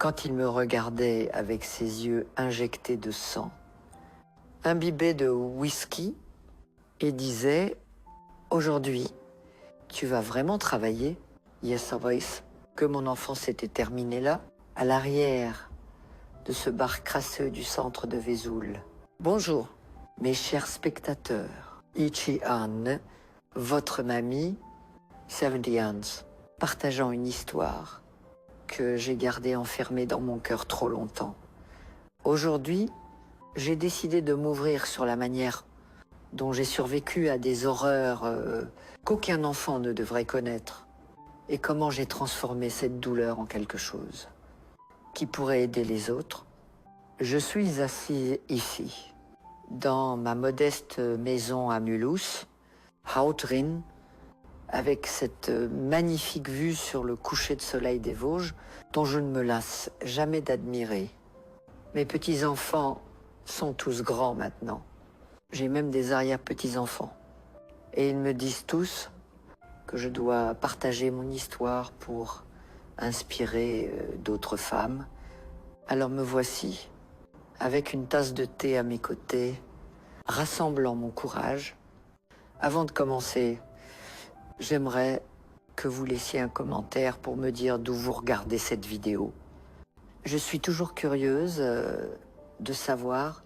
quand il me regardait avec ses yeux injectés de sang, imbibé de whisky, et disait « Aujourd'hui, tu vas vraiment travailler ?» Yes, always. Que mon enfance était terminée là, à l'arrière de ce bar crasseux du centre de Vesoul. Bonjour, mes chers spectateurs. Ichi Anne, votre mamie, 70 ans, partageant une histoire que j'ai gardée enfermée dans mon cœur trop longtemps. Aujourd'hui, j'ai décidé de m'ouvrir sur la manière dont j'ai survécu à des horreurs qu'aucun enfant ne devrait connaître, et comment j'ai transformé cette douleur en quelque chose qui pourrait aider les autres. Je suis assis ici, dans ma modeste maison à Mulhouse, Houtrin, avec cette magnifique vue sur le coucher de soleil des Vosges, dont je ne me lasse jamais d'admirer. Mes petits-enfants sont tous grands maintenant. J'ai même des arrière-petits-enfants. Et ils me disent tous que je dois partager mon histoire pour inspirer d'autres femmes. Alors me voici, avec une tasse de thé à mes côtés, rassemblant mon courage. Avant de commencer, j'aimerais que vous laissiez un commentaire pour me dire d'où vous regardez cette vidéo. Je suis toujours curieuse de savoir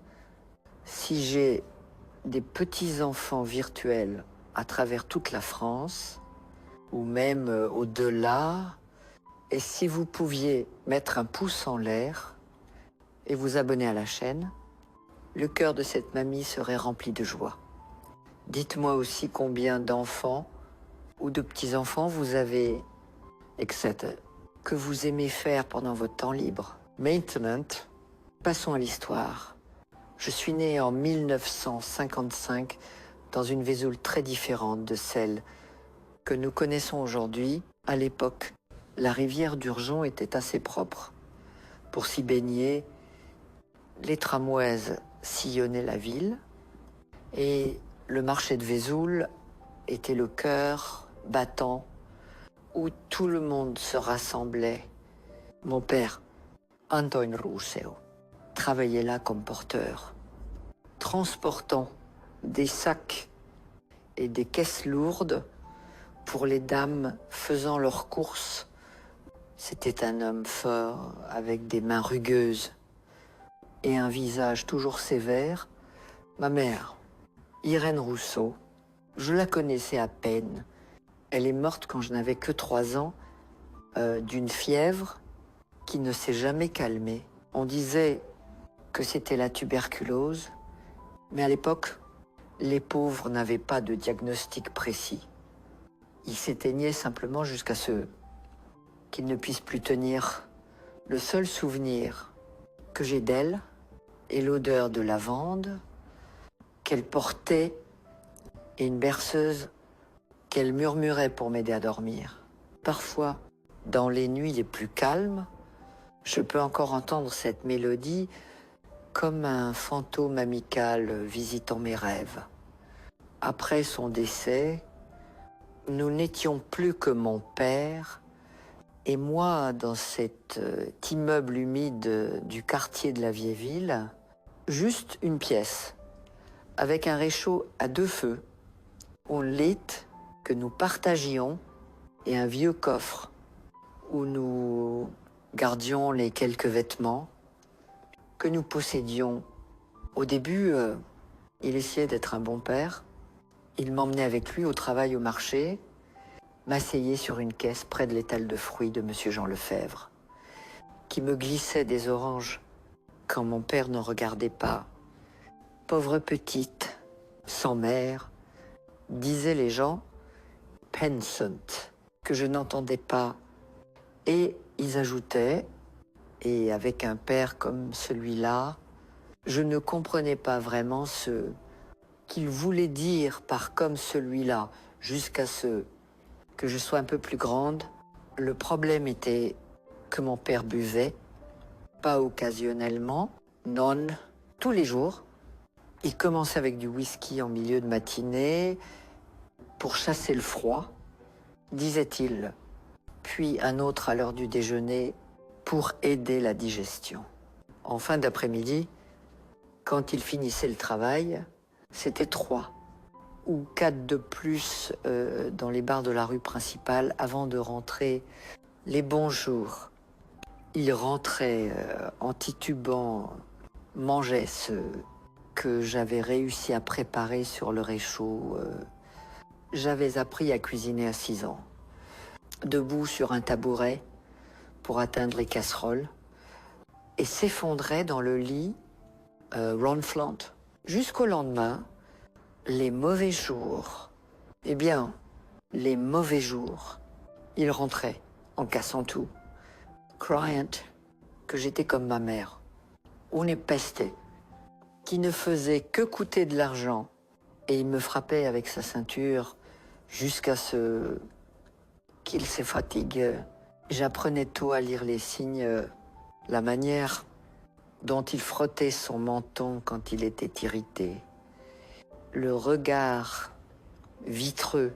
si j'ai des petits-enfants virtuels à travers toute la France, ou même au-delà, et si vous pouviez mettre un pouce en l'air et vous abonner à la chaîne, le cœur de cette mamie serait rempli de joie. Dites-moi aussi combien d'enfants ou de petits-enfants vous avez, etc., que vous aimez faire pendant votre temps libre. Maintenant, passons à l'histoire. Je suis né en 1955 dans une Vesoul très différente de celle que nous connaissons aujourd'hui. À l'époque, la rivière d'Urgeon était assez propre. Pour s'y baigner, les tramways sillonnaient la ville et le marché de Vesoul était le cœur battant où tout le monde se rassemblait. Mon père, Antoine Rousseau, travaillait là comme porteur, transportant des sacs et des caisses lourdes pour les dames faisant leurs courses. C'était un homme fort, avec des mains rugueuses et un visage toujours sévère. Ma mère, Irène Rousseau, je la connaissais à peine. Elle est morte quand je n'avais que 3 ans, d'une fièvre qui ne s'est jamais calmée. On disait que c'était la tuberculose, mais à l'époque, les pauvres n'avaient pas de diagnostic précis. Ils s'éteignaient simplement jusqu'à ce qu'ils ne puissent plus tenir. Le seul souvenir que j'ai d'elle est l'odeur de lavande qu'elle portait et une berceuse qu'elle murmurait pour m'aider à dormir. Parfois, dans les nuits les plus calmes, je peux encore entendre cette mélodie comme un fantôme amical visitant mes rêves. Après son décès, nous n'étions plus que mon père et moi dans cet immeuble humide du quartier de la vieille ville, juste une pièce, avec un réchaud à 2 feux, un lit que nous partagions et un vieux coffre où nous gardions les quelques vêtements que nous possédions. Au début, il essayait d'être un bon père. Il m'emmenait avec lui au travail au marché, m'asseyait sur une caisse près de l'étal de fruits de Monsieur Jean Lefebvre, qui me glissait des oranges quand mon père ne regardait pas. Pauvre petite, sans mère, disaient les gens, pensant, que je n'entendais pas. Et ils ajoutaient, et avec un père comme celui-là, je ne comprenais pas vraiment ce qu'il voulait dire par comme celui-là, jusqu'à ce que je sois un peu plus grande. Le problème était que mon père buvait, pas occasionnellement, non, tous les jours. Il commençait avec du whisky en milieu de matinée pour chasser le froid, disait-il, puis un autre à l'heure du déjeuner pour aider la digestion. En fin d'après-midi, quand il finissait le travail, c'était 3 ou 4 de plus dans les bars de la rue principale avant de rentrer les bonjours. Il rentrait en titubant, mangeait ce que j'avais réussi à préparer sur le réchaud. J'avais appris à cuisiner à 6 ans, debout sur un tabouret pour atteindre les casseroles, et s'effondrait dans le lit ronflant. Jusqu'au lendemain, les mauvais jours, eh bien, les mauvais jours, il rentrait en cassant tout, croyant que j'étais comme ma mère, une peste, qui ne faisait que coûter de l'argent, et il me frappait avec sa ceinture jusqu'à ce qu'il se fatigue. J'apprenais tôt à lire les signes, la manière dont il frottait son menton quand il était irrité, le regard vitreux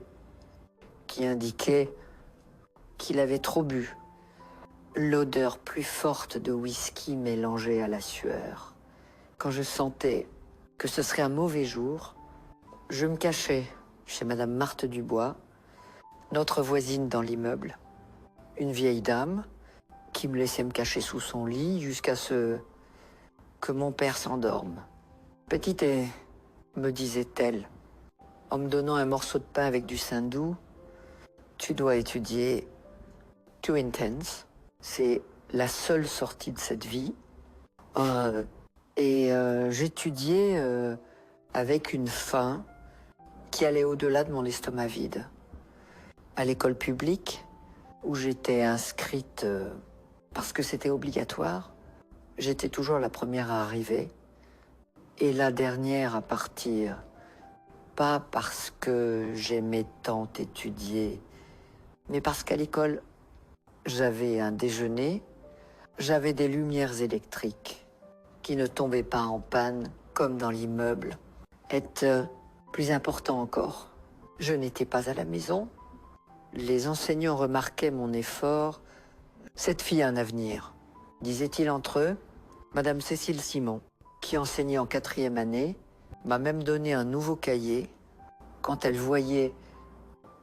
qui indiquait qu'il avait trop bu, l'odeur plus forte de whisky mélangée à la sueur. Quand je sentais que ce serait un mauvais jour, je me cachais chez Madame Marthe Dubois, notre voisine dans l'immeuble, une vieille dame qui me laissait me cacher sous son lit jusqu'à ce que mon père s'endorme. « Petite, me disait-elle, en me donnant un morceau de pain avec du saindoux, tu dois étudier Too Intense, c'est la seule sortie de cette vie. J'étudiais avec une faim qui allait au-delà de mon estomac vide. À l'école publique, où j'étais inscrite parce que c'était obligatoire, j'étais toujours la première à arriver et la dernière à partir. Pas parce que j'aimais tant étudier, mais parce qu'à l'école, j'avais un déjeuner, j'avais des lumières électriques qui ne tombaient pas en panne comme dans l'immeuble. Plus important encore, je n'étais pas à la maison. Les enseignants remarquaient mon effort. Cette fille a un avenir, disaient-ils entre eux. Madame Cécile Simon, qui enseignait en 4e année, m'a même donné un nouveau cahier quand elle voyait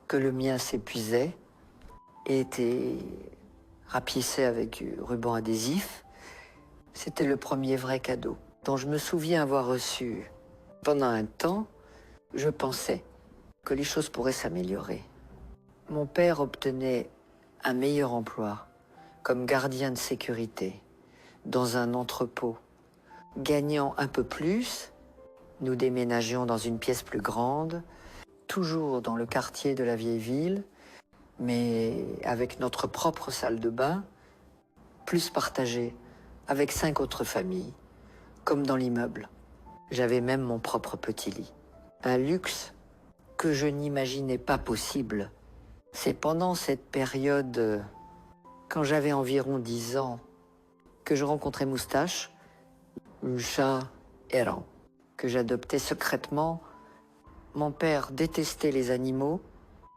que le mien s'épuisait et était rapiécé avec du ruban adhésif. C'était le premier vrai cadeau dont je me souviens avoir reçu. Pendant un temps, je pensais que les choses pourraient s'améliorer. Mon père obtenait un meilleur emploi comme gardien de sécurité dans un entrepôt. Gagnant un peu plus, nous déménagions dans une pièce plus grande, toujours dans le quartier de la vieille ville, mais avec notre propre salle de bain, plus partagée avec 5 autres familles, comme dans l'immeuble. J'avais même mon propre petit lit. Un luxe que je n'imaginais pas possible. C'est pendant cette période, quand j'avais environ 10 ans, que je rencontrais Moustache, un chat errant, que j'adoptais secrètement. Mon père détestait les animaux,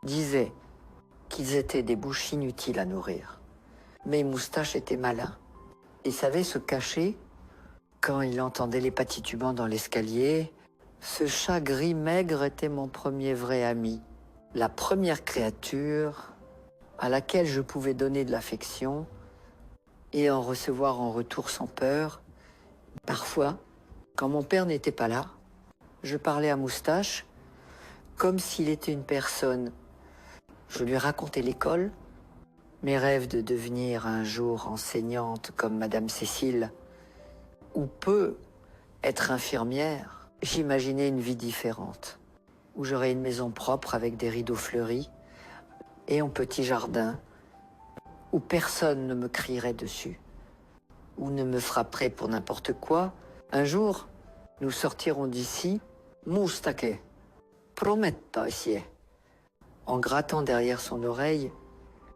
disait qu'ils étaient des bouches inutiles à nourrir. Mais Moustache était malin. Il savait se cacher quand il entendait les pas titubants dans l'escalier. Ce chat gris maigre était mon premier vrai ami, la première créature à laquelle je pouvais donner de l'affection et en recevoir en retour sans peur. Parfois, quand mon père n'était pas là, je parlais à Moustache comme s'il était une personne. Je lui racontais l'école, mes rêves de devenir un jour enseignante comme Madame Cécile, ou peu être infirmière. J'imaginais une vie différente, où j'aurais une maison propre avec des rideaux fleuris et un petit jardin, où personne ne me crierait dessus, ou ne me frapperait pour n'importe quoi. Un jour, nous sortirons d'ici, Moustake, promettas, en grattant derrière son oreille.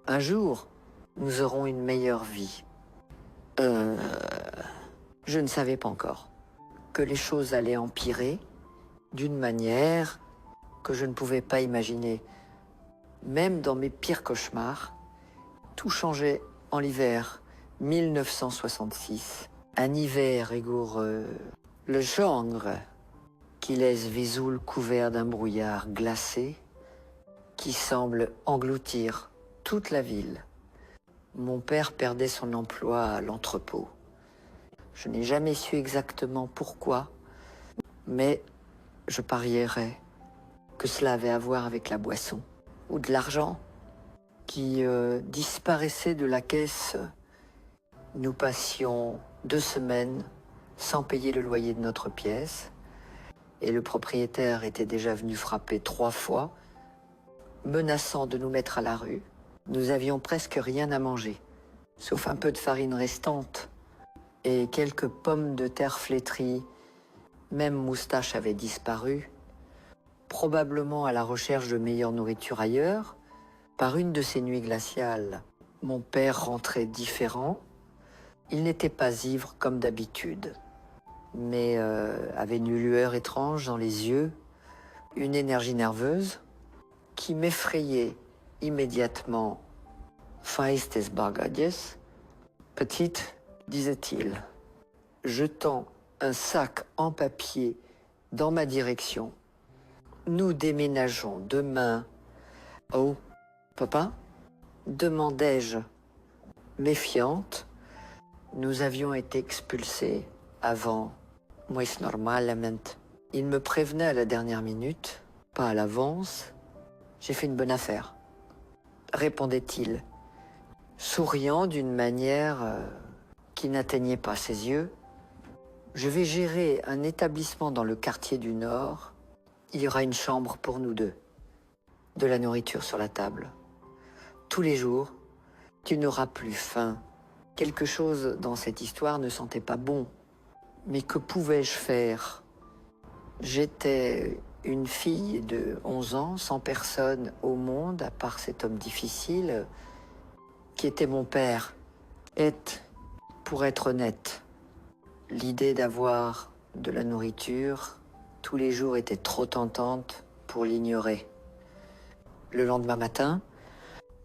Un jour, nous aurons une meilleure vie. Je ne savais pas encore que les choses allaient empirer d'une manière que je ne pouvais pas imaginer. Même dans mes pires cauchemars, tout changeait en l'hiver, 1966, un hiver rigoureux, le gendre qui laisse Vesoul couvert d'un brouillard glacé qui semble engloutir toute la ville. Mon père perdait son emploi à l'entrepôt. Je n'ai jamais su exactement pourquoi, mais je parierais que cela avait à voir avec la boisson ou de l'argent qui disparaissait de la caisse. Nous passions 2 semaines sans payer le loyer de notre pièce et le propriétaire était déjà venu frapper 3 fois, menaçant de nous mettre à la rue. Nous avions presque rien à manger, sauf un peu de farine restante et quelques pommes de terre flétries. Même Moustache avait disparu, probablement à la recherche de meilleure nourriture ailleurs. Par une de ces nuits glaciales, mon père rentrait différent. Il n'était pas ivre comme d'habitude, mais avait une lueur étrange dans les yeux, une énergie nerveuse qui m'effrayait immédiatement. Feistes Bargadies, petite, disait-il, jetant un sac en papier dans ma direction. Nous déménageons demain. Oh, papa, demandai-je, méfiante. Nous avions été expulsés avant. Moi, c'est normalement. Il me prévenait à la dernière minute, pas à l'avance. J'ai fait une bonne affaire, répondait-il, souriant d'une manière qui n'atteignait pas ses yeux. Je vais gérer un établissement dans le quartier du Nord. Il y aura une chambre pour nous deux, de la nourriture sur la table. Tous les jours, tu n'auras plus faim. Quelque chose dans cette histoire ne sentait pas bon. Mais que pouvais-je faire? J'étais une fille de 11 ans, sans personne au monde, à part cet homme difficile, qui était mon père. Et, pour être honnête, l'idée d'avoir de la nourriture tous les jours était trop tentante pour l'ignorer. Le lendemain matin,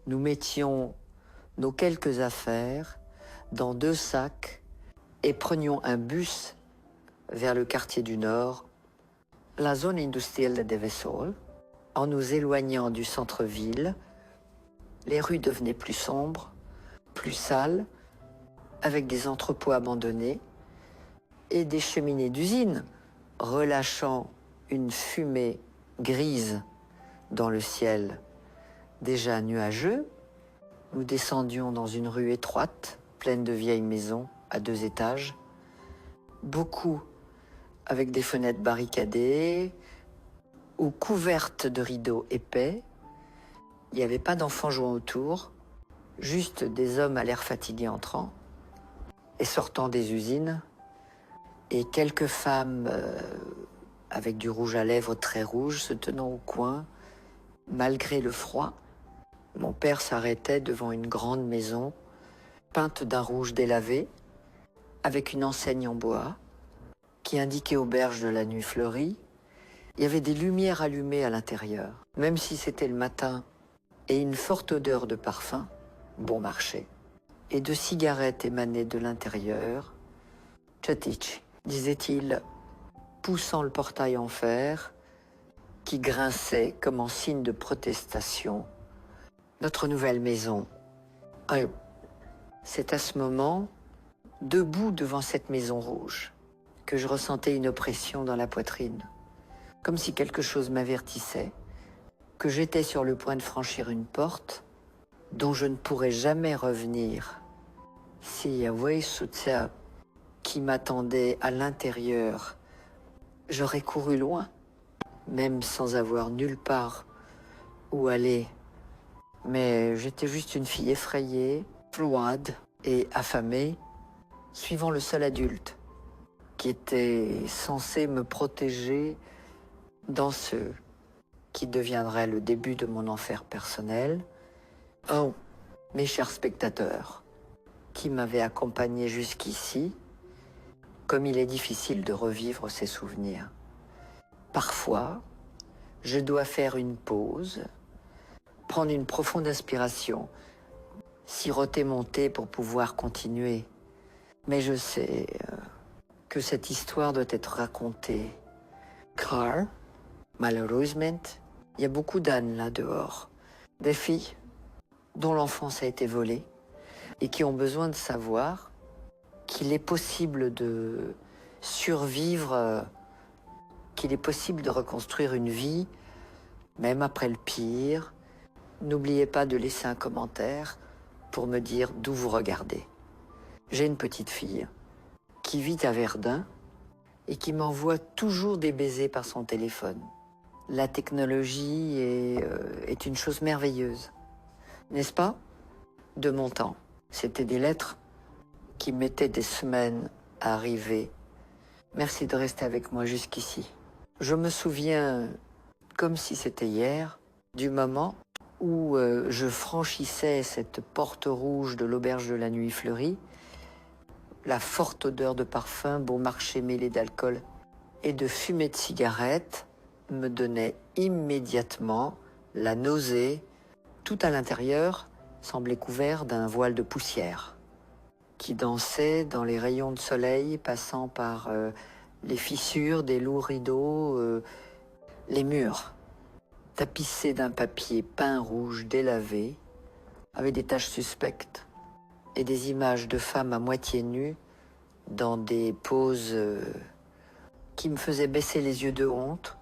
nous mettions nos quelques affaires dans 2 sacs et prenions un bus vers le quartier du Nord, la zone industrielle de Vesoul. En nous éloignant du centre-ville, les rues devenaient plus sombres, plus sales, avec des entrepôts abandonnés et des cheminées d'usines relâchant une fumée grise dans le ciel déjà nuageux. Nous descendions dans une rue étroite, pleine de vieilles maisons à 2 étages, beaucoup avec des fenêtres barricadées ou couvertes de rideaux épais. Il n'y avait pas d'enfants jouant autour, juste des hommes à l'air fatigués entrant et sortant des usines, et quelques femmes avec du rouge à lèvres très rouge se tenant au coin, malgré le froid. Mon père s'arrêtait devant une grande maison, peinte d'un rouge délavé, avec une enseigne en bois, qui indiquait auberge de la nuit fleurie. Il y avait des lumières allumées à l'intérieur, même si c'était le matin, et une forte odeur de parfum, bon marché, et de cigarettes émanaient de l'intérieur. Tchatich, disait-il, poussant le portail en fer, qui grinçait comme en signe de protestation. Notre nouvelle maison. C'est à ce moment, debout devant cette maison rouge, que je ressentais une oppression dans la poitrine, comme si quelque chose m'avertissait, que j'étais sur le point de franchir une porte dont je ne pourrais jamais revenir. Si Yahweh Soutsia qui m'attendait à l'intérieur, j'aurais couru loin, même sans avoir nulle part où aller. Mais j'étais juste une fille effrayée, froide et affamée, suivant le seul adulte qui était censé me protéger dans ce qui deviendrait le début de mon enfer personnel. Oh, mes chers spectateurs, qui m'avaient accompagné jusqu'ici, comme il est difficile de revivre ces souvenirs. Parfois, je dois faire une pause, prendre une profonde inspiration siroter mon thé pour pouvoir continuer. Mais je sais que cette histoire doit être racontée. Car, malheureusement, il y a beaucoup d'ânes là dehors. Des filles dont l'enfance a été volée et qui ont besoin de savoir qu'il est possible de survivre, qu'il est possible de reconstruire une vie, même après le pire. N'oubliez pas de laisser un commentaire pour me dire d'où vous regardez. J'ai une petite fille qui vit à Verdun et qui m'envoie toujours des baisers par son téléphone. La technologie est une chose merveilleuse, n'est-ce pas? De mon temps, c'était des lettres qui mettaient des semaines à arriver. Merci de rester avec moi jusqu'ici. Je me souviens, comme si c'était hier, du moment où je franchissais cette porte rouge de l'auberge de la Nuit Fleurie. La forte odeur de parfum, bon marché mêlé d'alcool et de fumée de cigarette me donnait immédiatement la nausée. Tout à l'intérieur semblait couvert d'un voile de poussière qui dansait dans les rayons de soleil passant par les fissures des lourds rideaux, les murs tapissés d'un papier peint rouge délavé avec des taches suspectes et des images de femmes à moitié nues dans des poses qui me faisaient baisser les yeux de honte.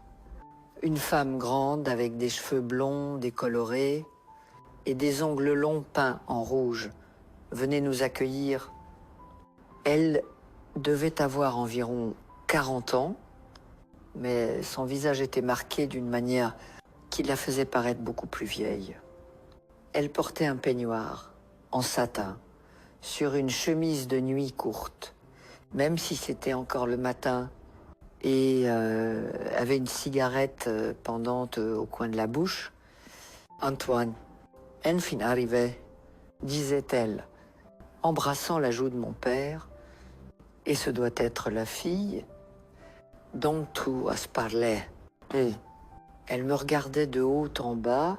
Une femme grande avec des cheveux blonds décolorés et des ongles longs peints en rouge venait nous accueillir. Elle devait avoir environ 40 ans, mais son visage était marqué d'une manière qui la faisait paraître beaucoup plus vieille. Elle portait un peignoir en satin sur une chemise de nuit courte, même si c'était encore le matin, et avait une cigarette pendante au coin de la bouche. Antoine, enfin arrivé, disait-elle, embrassant la joue de mon père, et ce doit être la fille dont tu as parlé. Elle me regardait de haut en bas,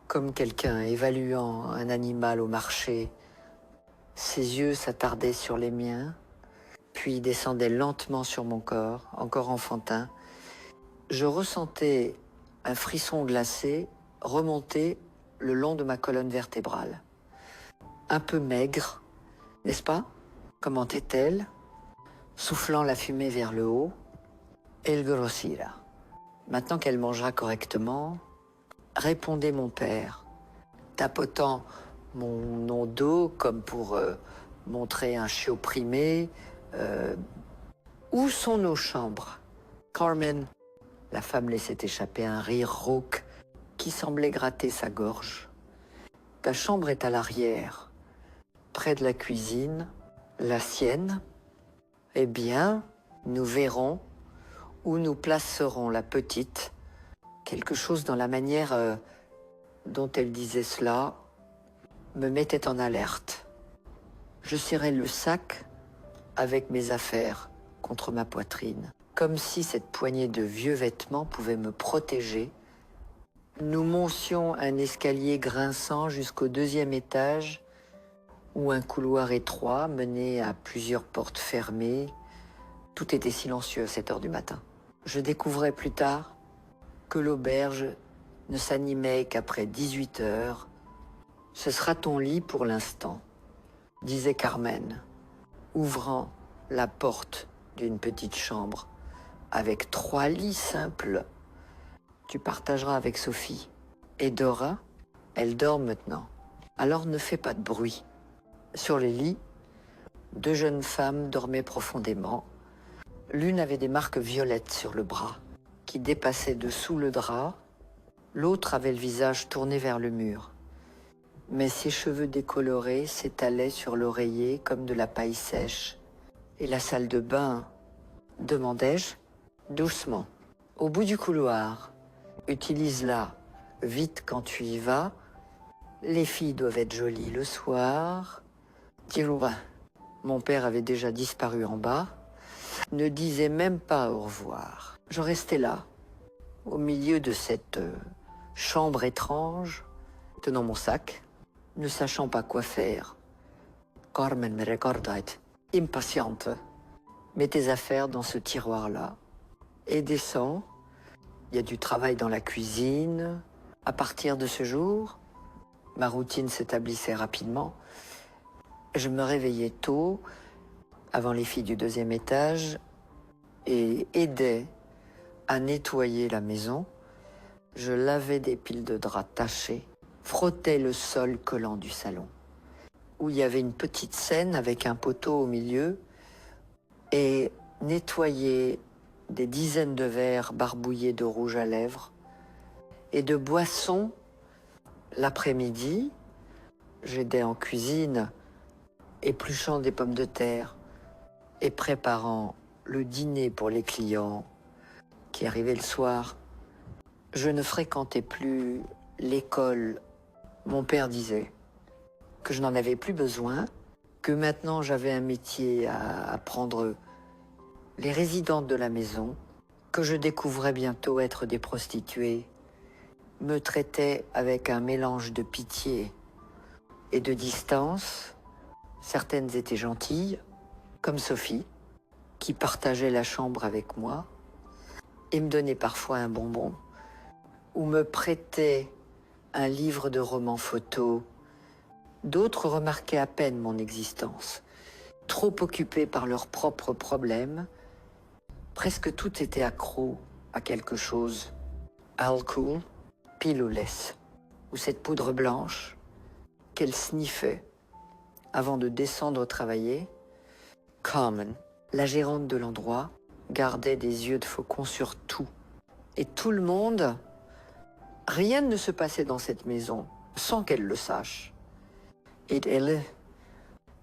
comme quelqu'un évaluant un animal au marché. Ses yeux s'attardaient sur les miens, puis descendaient lentement sur mon corps, encore enfantin. Je ressentais un frisson glacé remonter le long de ma colonne vertébrale. Un peu maigre, n'est-ce pas? Commentait-elle, soufflant la fumée vers le haut. Elle grossira. Maintenant qu'elle mangera correctement, répondait mon père, tapotant mon dos comme pour montrer un chiot primé. Où sont nos chambres? Carmen, la femme laissait échapper un rire rauque qui semblait gratter sa gorge. Ta chambre est à l'arrière, près de la cuisine, la sienne. Eh bien, nous verrons où nous placerons la petite. Quelque chose dans la manière dont elle disait cela me mettait en alerte. Je serrais le sac avec mes affaires contre ma poitrine, comme si cette poignée de vieux vêtements pouvait me protéger. Nous montions un escalier grinçant jusqu'au 2e étage, où un couloir étroit menait à plusieurs portes fermées. Tout était silencieux à 7 heures du matin. Je découvrais plus tard que l'auberge ne s'animait qu'après 18 heures. Ce sera ton lit pour l'instant, disait Carmen, ouvrant la porte d'une petite chambre avec 3 lits simples. Tu partageras avec Sophie. Et Dora, elle dort maintenant. Alors ne fais pas de bruit. Sur les lits, 2 jeunes femmes dormaient profondément. L'une avait des marques violettes sur le bras, qui dépassaient dessous le drap. L'autre avait le visage tourné vers le mur. Mais ses cheveux décolorés s'étalaient sur l'oreiller comme de la paille sèche. Et la salle de bain, demandai-je, doucement. Au bout du couloir, utilise-la vite quand tu y vas. Les filles doivent être jolies le soir. Tirouba, mon père avait déjà disparu en bas, ne disait même pas au revoir. Je restais là, au milieu de cette chambre étrange, tenant mon sac, ne sachant pas quoi faire. Carmen me regardait, impatiente. Mets tes affaires dans ce tiroir-là et descends. Il y a du travail dans la cuisine. À partir de ce jour, ma routine s'établissait rapidement. Je me réveillais tôt, avant les filles du deuxième étage, et aidais à nettoyer la maison. Je lavais des piles de draps tachés, frottais le sol collant du salon, où il y avait une petite scène avec un poteau au milieu, et nettoyais des dizaines de verres barbouillés de rouge à lèvres et de boissons. L'après-midi, j'aidais en cuisine, épluchant des pommes de terre et préparant le dîner pour les clients qui arrivaient le soir. Je ne fréquentais plus l'école. Mon père disait que je n'en avais plus besoin, que maintenant j'avais un métier à apprendre les résidentes de la maison, que je découvrais bientôt être des prostituées, me traitaient avec un mélange de pitié et de distance. Certaines étaient gentilles, comme Sophie, qui partageait la chambre avec moi et me donnait parfois un bonbon, ou me prêtait un livre de romans photos. D'autres remarquaient à peine mon existence, trop occupés par leurs propres problèmes. Presque tout était accro à quelque chose. Alcool, pile ou laisse, ou cette poudre blanche qu'elle sniffait avant de descendre travailler. Carmen, la gérante de l'endroit, gardait des yeux de faucon sur tout. Et tout le monde, rien ne se passait dans cette maison sans qu'elle le sache. Et elle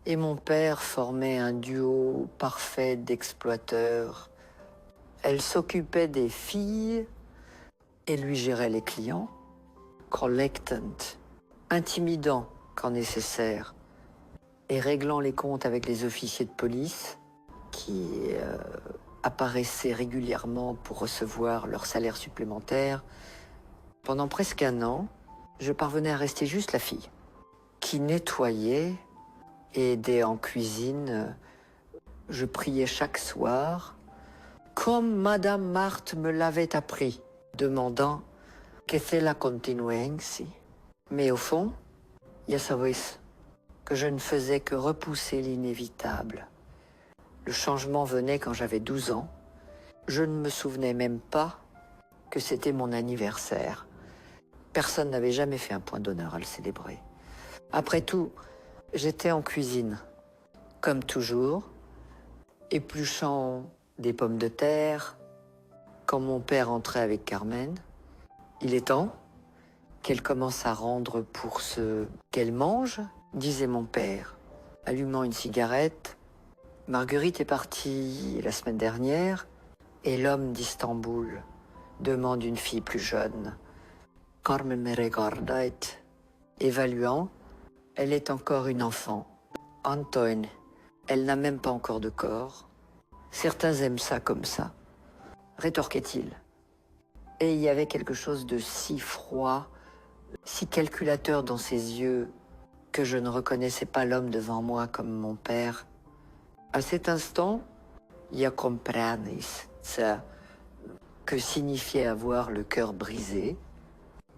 et mon père formaient un duo parfait d'exploiteurs. Elle s'occupait des filles et lui gérait les clients. Collectant, intimidant quand nécessaire, et réglant les comptes avec les officiers de police qui apparaissaient régulièrement pour recevoir leur salaire supplémentaire. Pendant presque un an, je parvenais à rester juste la fille qui nettoyait et aidait en cuisine. Je priais chaque soir, comme Madame Marthe me l'avait appris, demandant que cela continue ainsi. Mais au fond, ya sabéis que je ne faisais que repousser l'inévitable. Le changement venait quand j'avais 12 ans. Je ne me souvenais même pas que c'était mon anniversaire. Personne n'avait jamais fait un point d'honneur à le célébrer. Après tout, j'étais en cuisine, comme toujours, épluchant des pommes de terre, quand mon père entrait avec Carmen. Il est temps qu'elle commence à rendre pour ce qu'elle mange, disait mon père, allumant une cigarette. Marguerite est partie la semaine dernière et l'homme d'Istanbul demande une fille plus jeune. Carmen me regardait, évaluant. Elle est encore une enfant. Antoine, elle n'a même pas encore de corps. Certains aiment ça comme ça, rétorquait-il. Et il y avait quelque chose de si froid, si calculateur dans ses yeux, que je ne reconnaissais pas l'homme devant moi comme mon père. À cet instant, ya compranis, ça, que signifiait avoir le cœur brisé,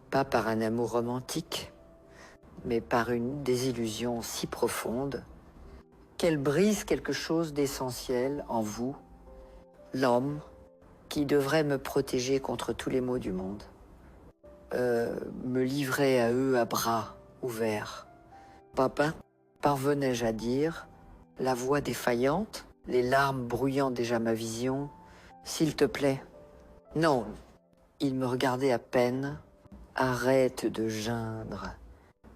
pas par un amour romantique, mais par une désillusion si profonde qu'elle brise quelque chose d'essentiel en vous, l'homme qui devrait me protéger contre tous les maux du monde, me livrer à eux à bras ouverts. Papa, parvenais-je à dire, la voix défaillante, les larmes brouillant déjà ma vision, s'il te plaît. Non, il me regardait à peine. Arrête de geindre.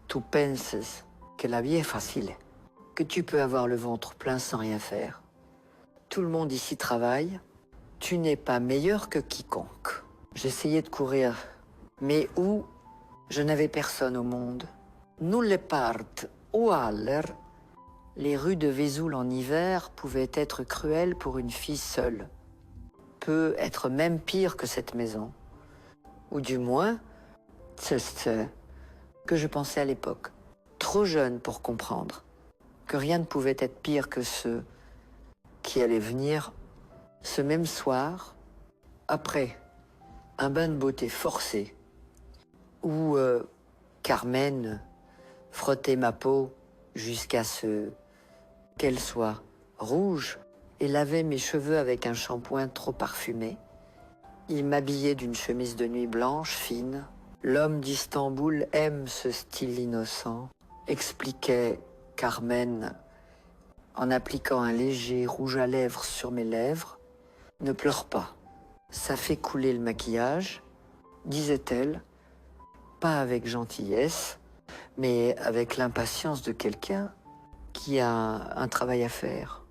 Tu penses que la vie est facile, que tu peux avoir le ventre plein sans rien faire. Tout le monde ici travaille. Tu n'es pas meilleur que quiconque. J'essayais de courir, mais où? Je n'avais personne au monde. Nulle part ou aller. Les rues de Vesoul en hiver pouvaient être cruelles pour une fille seule. Peut être même pire que cette maison. Ou du moins, c'est ce que je pensais à l'époque. trop jeune pour comprendre que rien ne pouvait être pire que ce qui allait venir ce même soir, après un bain de beauté forcé, où Carmen frottait ma peau jusqu'à ce qu'elle soit rouge et lavait mes cheveux avec un shampoing trop parfumé. Il m'habillait d'une chemise de nuit blanche, fine. L'homme d'Istanbul aime ce style innocent, expliquait Carmen en appliquant un léger rouge à lèvres sur mes lèvres. Ne pleure pas, ça fait couler le maquillage, disait-elle, pas avec gentillesse, mais avec l'impatience de quelqu'un qui a un travail à faire.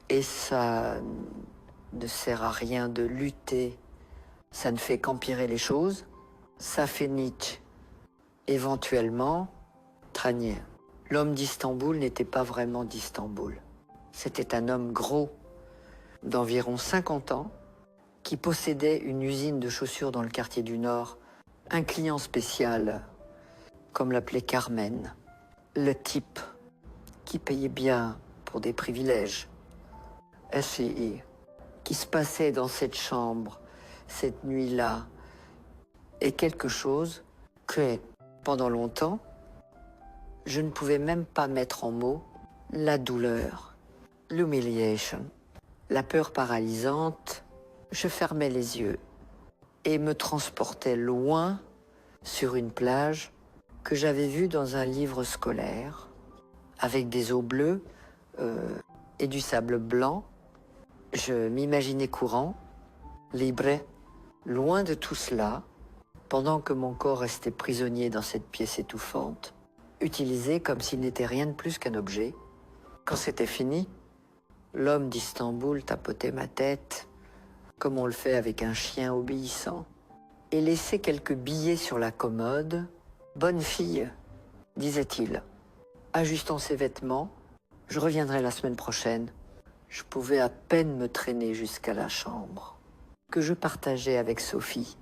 Et ça ne sert à rien de lutter, ça ne fait qu'empirer les choses. Ça fait Nietzsche, éventuellement Tranier. L'homme d'Istanbul n'était pas vraiment d'Istanbul. C'était un homme gros, d'environ 50 ans, qui possédait une usine de chaussures dans le quartier du Nord, un client spécial, comme l'appelait Carmen, le type qui payait bien pour des privilèges. SCI, qui se passait dans cette chambre, cette nuit-là, est quelque chose que, pendant longtemps, je ne pouvais même pas mettre en mots. La douleur, l'humiliation, la peur paralysante. Je fermais les yeux et me transportais loin sur une plage que j'avais vue dans un livre scolaire, avec des eaux bleues et du sable blanc. Je m'imaginais courant, libre, loin de tout cela, pendant que mon corps restait prisonnier dans cette pièce étouffante, utilisé comme s'il n'était rien de plus qu'un objet. Quand c'était fini, l'homme d'Istanbul tapotait ma tête, comme on le fait avec un chien obéissant, et laissait quelques billets sur la commode. « Bonne fille », disait-il, ajustant ses vêtements. « Je reviendrai la semaine prochaine. » Je pouvais à peine me traîner jusqu'à la chambre, que je partageais avec Sophie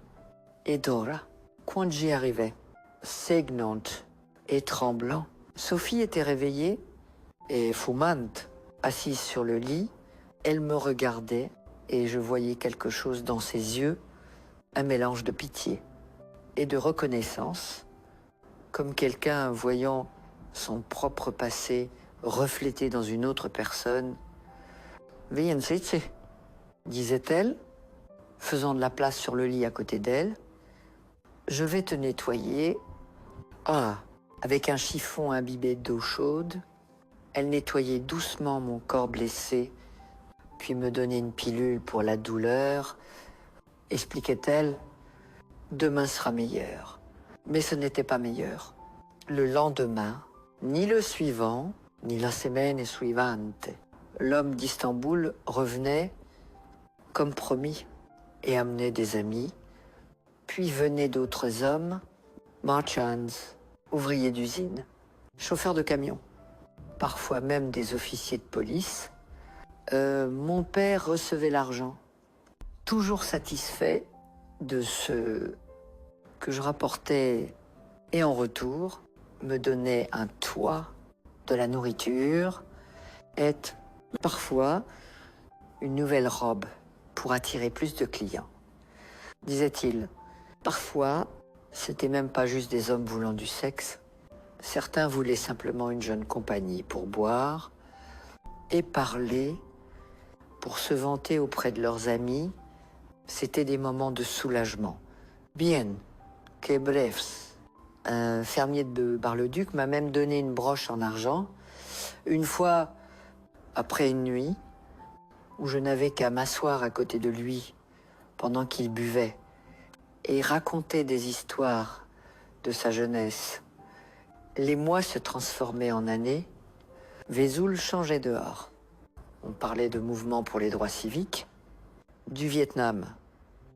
et Dora. Quand j'y arrivais, saignante et tremblant, Sophie était réveillée et fumante, assise sur le lit. Elle me regardait et je voyais quelque chose dans ses yeux, un mélange de pitié et de reconnaissance, comme quelqu'un voyant son propre passé reflété dans une autre personne. « Viens ici », disait-elle, faisant de la place sur le lit à côté d'elle. « Je vais te nettoyer. » Ah, avec un chiffon imbibé d'eau chaude, elle nettoyait doucement mon corps blessé, puis me donnait une pilule pour la douleur. Expliquait-elle, « Demain sera meilleur. » Mais ce n'était pas meilleur. Le lendemain, ni le suivant, ni la semaine suivante, l'homme d'Istanbul revenait, comme promis, et amenait des amis. Puis venaient d'autres hommes, marchands, ouvriers d'usine, chauffeurs de camions, parfois même des officiers de police. Mon père recevait l'argent, toujours satisfait de ce que je rapportais, et en retour me donnait un toit, de la nourriture, et parfois une nouvelle robe pour attirer plus de clients. Disait-il, parfois, c'était même pas juste des hommes voulant du sexe. Certains voulaient simplement une jeune compagnie pour boire et parler, pour se vanter auprès de leurs amis. C'était des moments de soulagement. Bien, que brefs. Un fermier de Bar-le-Duc m'a même donné une broche en argent. Une fois, après une nuit, où je n'avais qu'à m'asseoir à côté de lui pendant qu'il buvait et racontait des histoires de sa jeunesse. Les mois se transformaient en années. Vesoul changeait dehors. On parlait de mouvements pour les droits civiques, du Vietnam,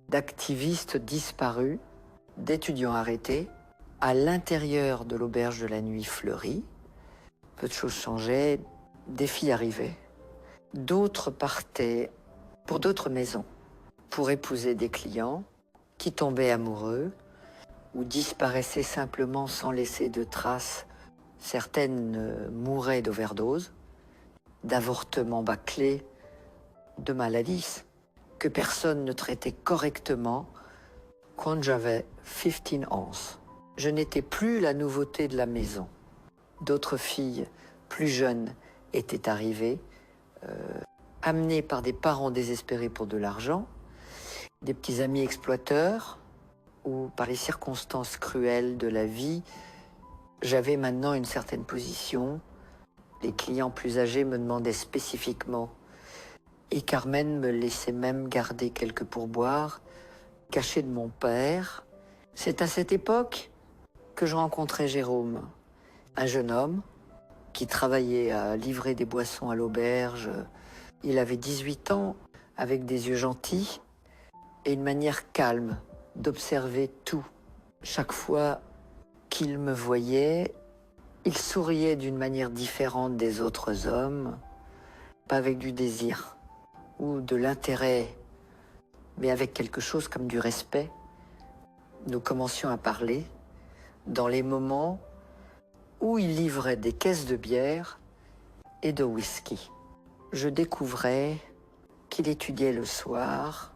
d'activistes disparus, d'étudiants arrêtés, à l'intérieur de l'auberge de la nuit fleurie. Peu de choses changeaient, des filles arrivaient. D'autres partaient pour d'autres maisons, pour épouser des clients qui tombaient amoureux ou disparaissaient simplement sans laisser de traces Certaines mouraient d'overdose, d'avortements bâclés, de maladies que personne ne traitait correctement quand j'avais 15 ans. Je n'étais plus la nouveauté de la maison. D'autres filles plus jeunes étaient arrivées, amenées par des parents désespérés pour de l'argent, des petits amis exploiteurs, ou par les circonstances cruelles de la vie, j'avais maintenant une certaine position. Les clients plus âgés me demandaient spécifiquement, et Carmen me laissait même garder quelques pourboires, cachés de mon père. C'est à cette époque que je rencontrais Jérôme, un jeune homme qui travaillait à livrer des boissons à l'auberge. Il avait 18 ans, avec des yeux gentils et une manière calme d'observer tout. Chaque fois qu'il me voyait, il souriait d'une manière différente des autres hommes, pas avec du désir ou de l'intérêt, mais avec quelque chose comme du respect. Nous commencions à parler dans les moments où il livrait des caisses de bière et de whisky. Je découvrais qu'il étudiait le soir,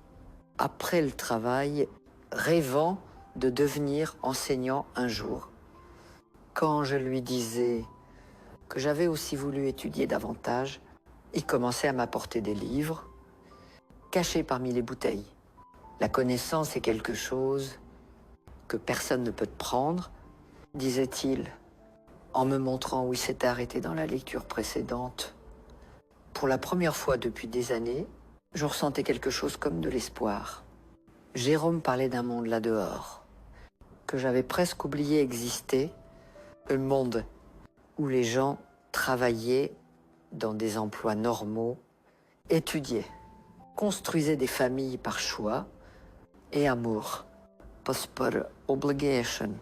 après le travail, rêvant de devenir enseignant un jour. Quand je lui disais que j'avais aussi voulu étudier davantage, il commençait à m'apporter des livres, cachés parmi les bouteilles. La connaissance est quelque chose que personne ne peut te prendre, disait-il, en me montrant où il s'était arrêté dans la lecture précédente. Pour la première fois depuis des années, je ressentais quelque chose comme de l'espoir. Jérôme parlait d'un monde là-dehors, que j'avais presque oublié exister, un monde où les gens travaillaient dans des emplois normaux, étudiaient, construisaient des familles par choix et amour, pas par obligation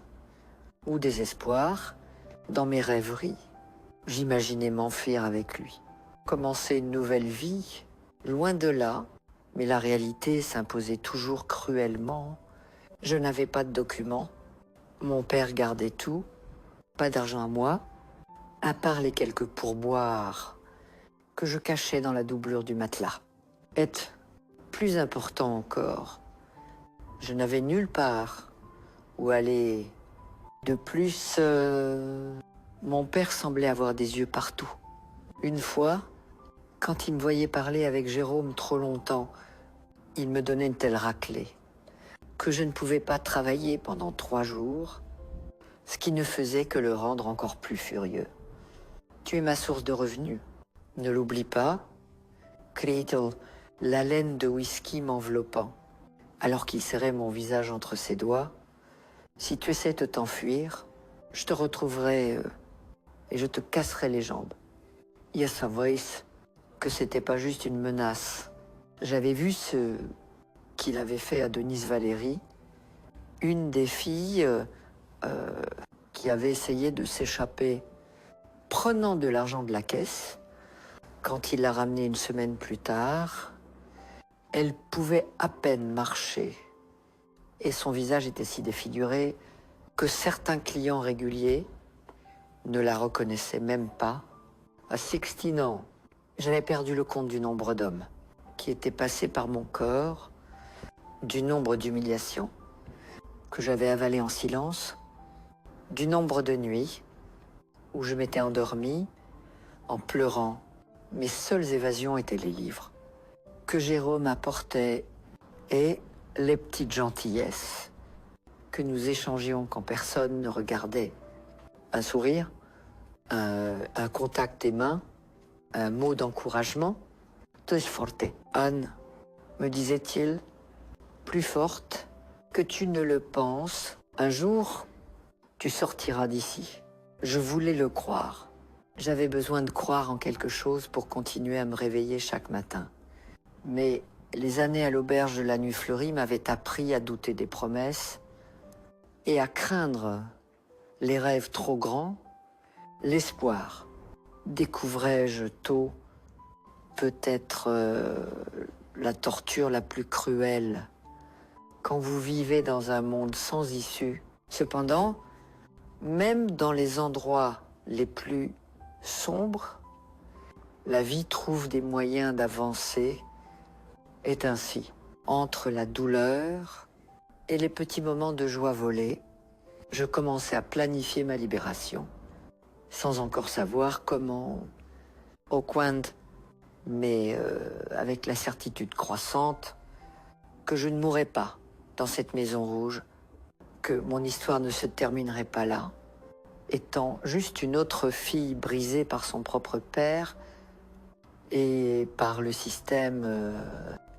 ou désespoir. Dans mes rêveries, j'imaginais m'enfuir avec lui, commencer une nouvelle vie, loin de là, mais la réalité s'imposait toujours cruellement. Je n'avais pas de documents, mon père gardait tout, pas d'argent à moi, à part les quelques pourboires que je cachais dans la doublure du matelas. Et plus important encore, je n'avais nulle part où aller. De plus, mon père semblait avoir des yeux partout. Une fois, quand il me voyait parler avec Jérôme trop longtemps, il me donnait une telle raclée que je ne pouvais pas travailler pendant 3 jours, ce qui ne faisait que le rendre encore plus furieux. Tu es ma source de revenus. Ne l'oublie pas, criait-il, la laine de whisky m'enveloppant, alors qu'il serrait mon visage entre ses doigts. Si tu essaies de t'enfuir, je te retrouverai et je te casserai les jambes. Yes, a voice, que c'était pas juste une menace. J'avais vu ce qu'il avait fait à Denise Valéry, une des filles qui avait essayé de s'échapper prenant de l'argent de la caisse. Quand il l'a ramenée une semaine plus tard, elle pouvait à peine marcher et son visage était si défiguré que certains clients réguliers ne la reconnaissaient même pas. À 16 ans, j'avais perdu le compte du nombre d'hommes qui étaient passés par mon corps, du nombre d'humiliations que j'avais avalées en silence, du nombre de nuits où je m'étais endormie en pleurant. Mes seules évasions étaient les livres que Jérôme apportait et les petites gentillesses que nous échangions quand personne ne regardait. Un sourire, un contact des mains, un mot d'encouragement. Très forte. Anne, me disait-il, plus forte que tu ne le penses, un jour, tu sortiras d'ici. Je voulais le croire. J'avais besoin de croire en quelque chose pour continuer à me réveiller chaque matin. Mais les années à l'auberge de la Nuit Fleurie m'avaient appris à douter des promesses et à craindre les rêves trop grands, l'espoir. Découvrais-je tôt peut-être la torture la plus cruelle quand vous vivez dans un monde sans issue. Cependant, même dans les endroits les plus sombres, la vie trouve des moyens d'avancer, est ainsi. Entre la douleur et les petits moments de joie volée, je commençais à planifier ma libération, sans encore savoir comment, au coin de, mais avec la certitude croissante que je ne mourrais pas dans cette maison rouge, que mon histoire ne se terminerait pas là, étant juste une autre fille brisée par son propre père et par le système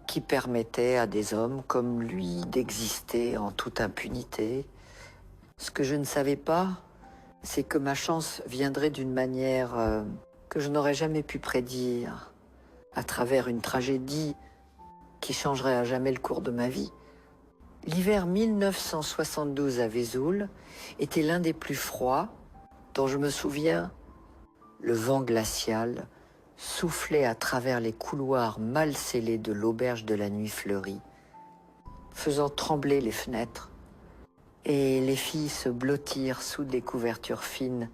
qui permettait à des hommes comme lui d'exister en toute impunité. Ce que je ne savais pas, c'est que ma chance viendrait d'une manière que je n'aurais jamais pu prédire, à travers une tragédie qui changerait à jamais le cours de ma vie. L'hiver 1972 à Vesoul était l'un des plus froids dont je me souviens. Le vent glacial soufflait à travers les couloirs mal scellés de l'auberge de la Nuit Fleurie, faisant trembler les fenêtres, et les filles se blottirent sous des couvertures fines.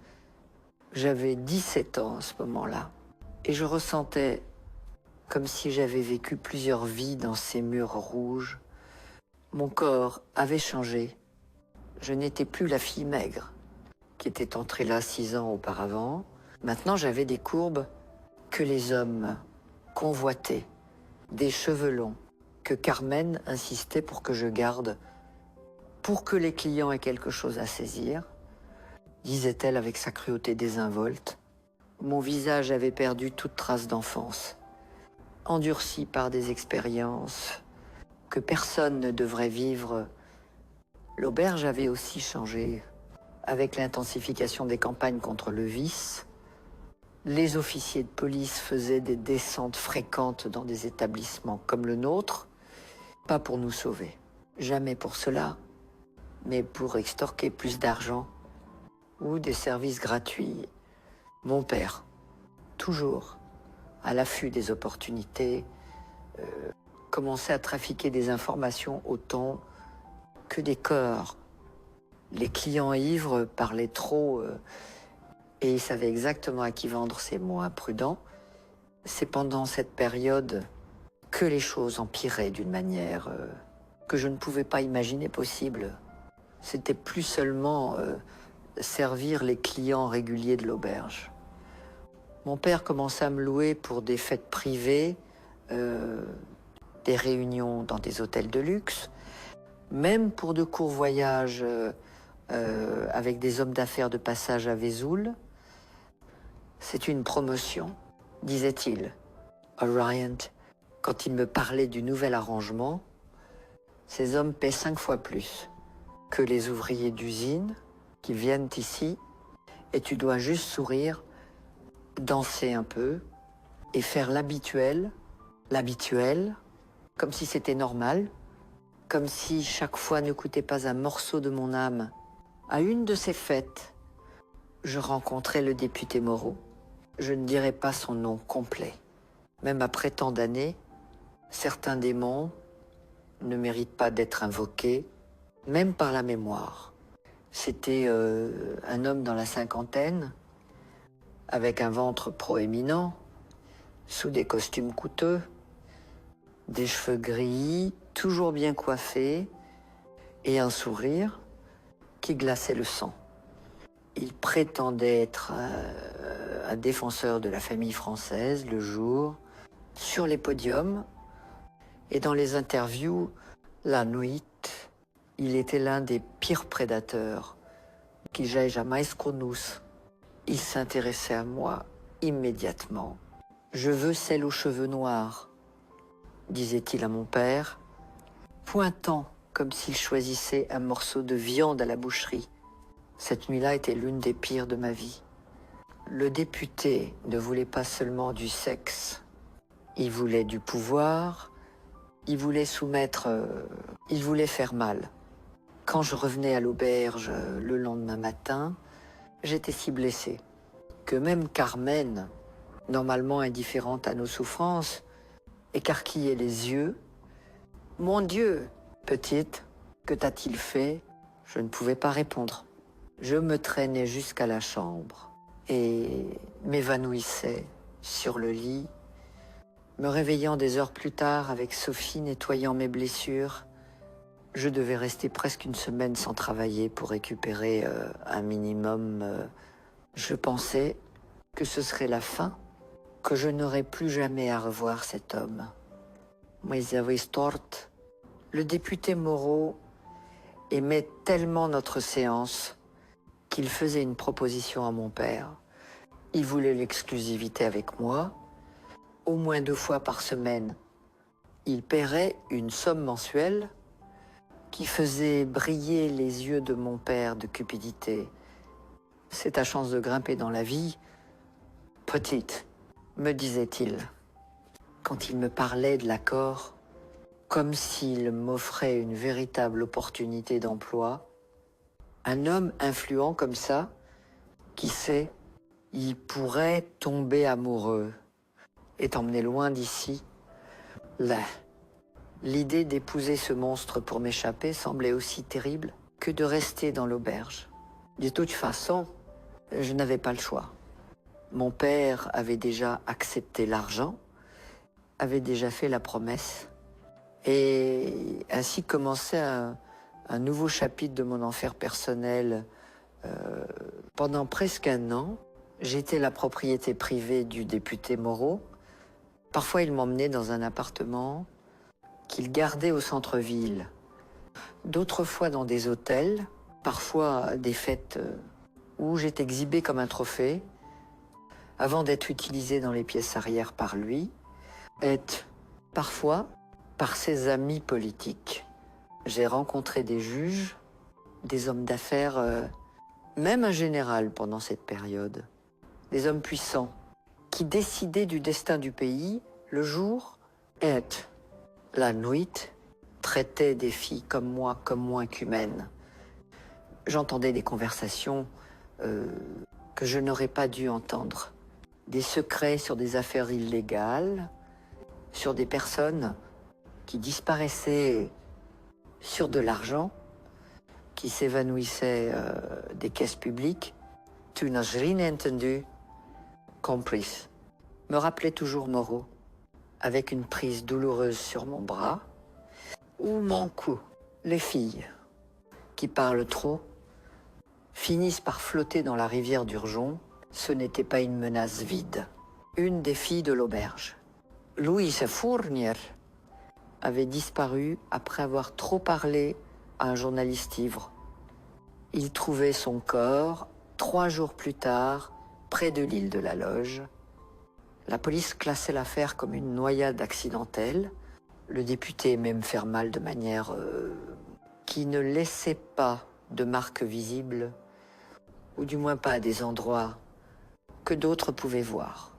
J'avais 17 ans à ce moment-là, et je ressentais comme si j'avais vécu plusieurs vies dans ces murs rouges. Mon corps avait changé. Je n'étais plus la fille maigre qui était entrée là 6 ans auparavant. Maintenant, j'avais des courbes que les hommes convoitaient, des cheveux longs que Carmen insistait pour que je garde, pour que les clients aient quelque chose à saisir, disait-elle avec sa cruauté désinvolte. Mon visage avait perdu toute trace d'enfance, endurci par des expériences que personne ne devrait vivre. L'auberge avait aussi changé avec l'intensification des campagnes contre le vice. Les officiers de police faisaient des descentes fréquentes dans des établissements comme le nôtre, pas pour nous sauver, jamais pour cela, mais pour extorquer plus d'argent ou des services gratuits. Mon père, toujours à l'affût des opportunités, commençait à trafiquer des informations autant que des corps. Les clients ivres parlaient trop et ils savaient exactement à qui vendre ses mots imprudents. C'est pendant cette période que les choses empiraient d'une manière que je ne pouvais pas imaginer possible. C'était plus seulement servir les clients réguliers de l'auberge. Mon père commençait à me louer pour des fêtes privées, des réunions dans des hôtels de luxe, même pour de courts voyages avec des hommes d'affaires de passage à Vesoul. C'est une promotion, disait-il, Orion, quand il me parlait du nouvel arrangement. Ces hommes paient 5 fois plus que les ouvriers d'usine qui viennent ici, et tu dois juste sourire, danser un peu et faire l'habituel, comme si c'était normal, comme si chaque fois ne coûtait pas un morceau de mon âme. À une de ces fêtes, je rencontrais le député Moreau. Je ne dirai pas son nom complet. Même après tant d'années, certains démons ne méritent pas d'être invoqués, même par la mémoire. C'était un homme dans la cinquantaine, avec un ventre proéminent, sous des costumes coûteux, des cheveux gris, toujours bien coiffés, et un sourire qui glaçait le sang. Il prétendait être un défenseur de la famille française le jour, sur les podiums, et dans les interviews, la nuit, il était l'un des pires prédateurs qui j'aille jamais connus. Il s'intéressait à moi immédiatement. « Je veux celle aux cheveux noirs », disait-il à mon père, pointant comme s'il choisissait un morceau de viande à la boucherie. Cette nuit-là était l'une des pires de ma vie. Le député ne voulait pas seulement du sexe, il voulait du pouvoir, il voulait il voulait faire mal. Quand je revenais à l'auberge le lendemain matin, j'étais si blessée que même Carmen, normalement indifférente à nos souffrances, écarquillait les yeux. « Mon Dieu, petite, que t'a-t-il fait ?» Je ne pouvais pas répondre. Je me traînais jusqu'à la chambre. et m'évanouissais sur le lit, me réveillant des heures plus tard avec Sophie nettoyant mes blessures. Je devais rester presque une semaine sans travailler pour récupérer un minimum. Je pensais que ce serait la fin, que je n'aurais plus jamais à revoir cet homme. Mais avait tort. Le député Moreau aimait tellement notre séance qu'il faisait une proposition à mon père. Il voulait l'exclusivité avec moi, au moins 2 fois par semaine. Il paierait une somme mensuelle qui faisait briller les yeux de mon père de cupidité. C'est ta chance de grimper dans la vie, petite, me disait-il, quand il me parlait de l'accord, comme s'il m'offrait une véritable opportunité d'emploi. Un homme influent comme ça, qui sait, il pourrait tomber amoureux et t'emmener loin d'ici. Là, l'idée d'épouser ce monstre pour m'échapper semblait aussi terrible que de rester dans l'auberge. De toute façon, je n'avais pas le choix. Mon père avait déjà accepté l'argent, avait déjà fait la promesse, et ainsi commençait un nouveau chapitre de mon enfer personnel. Pendant presque 1 an, j'étais la propriété privée du député Moreau. Parfois, il m'emmenait dans un appartement qu'il gardait au centre-ville. D'autres fois dans des hôtels, parfois des fêtes où j'étais exhibé comme un trophée, avant d'être utilisé dans les pièces arrière par lui, et parfois par ses amis politiques. J'ai rencontré des juges, des hommes d'affaires, même un général pendant cette période, des hommes puissants qui décidaient du destin du pays le jour et la nuit traitaient des filles comme moi comme moins qu'humaines. J'entendais des conversations que je n'aurais pas dû entendre, des secrets sur des affaires illégales, sur des personnes qui disparaissaient sur de l'argent, qui s'évanouissaient des caisses publiques. Tu n'as rien entendu, compris. Me rappelait toujours Moreau, avec une prise douloureuse sur mon bras ou mon cou. Les filles qui parlent trop finissent par flotter dans la rivière d'Urgeon. Ce n'était pas une menace vide. Une des filles de l'auberge, Louise Fournier, avait disparu après avoir trop parlé à un journaliste ivre. Il trouvait son corps 3 jours plus tard, près de l'île de la Loge. La police classait l'affaire comme une noyade accidentelle. Le député aimait me faire mal de manière qui ne laissait pas de marques visibles, ou du moins pas à des endroits que d'autres pouvaient voir.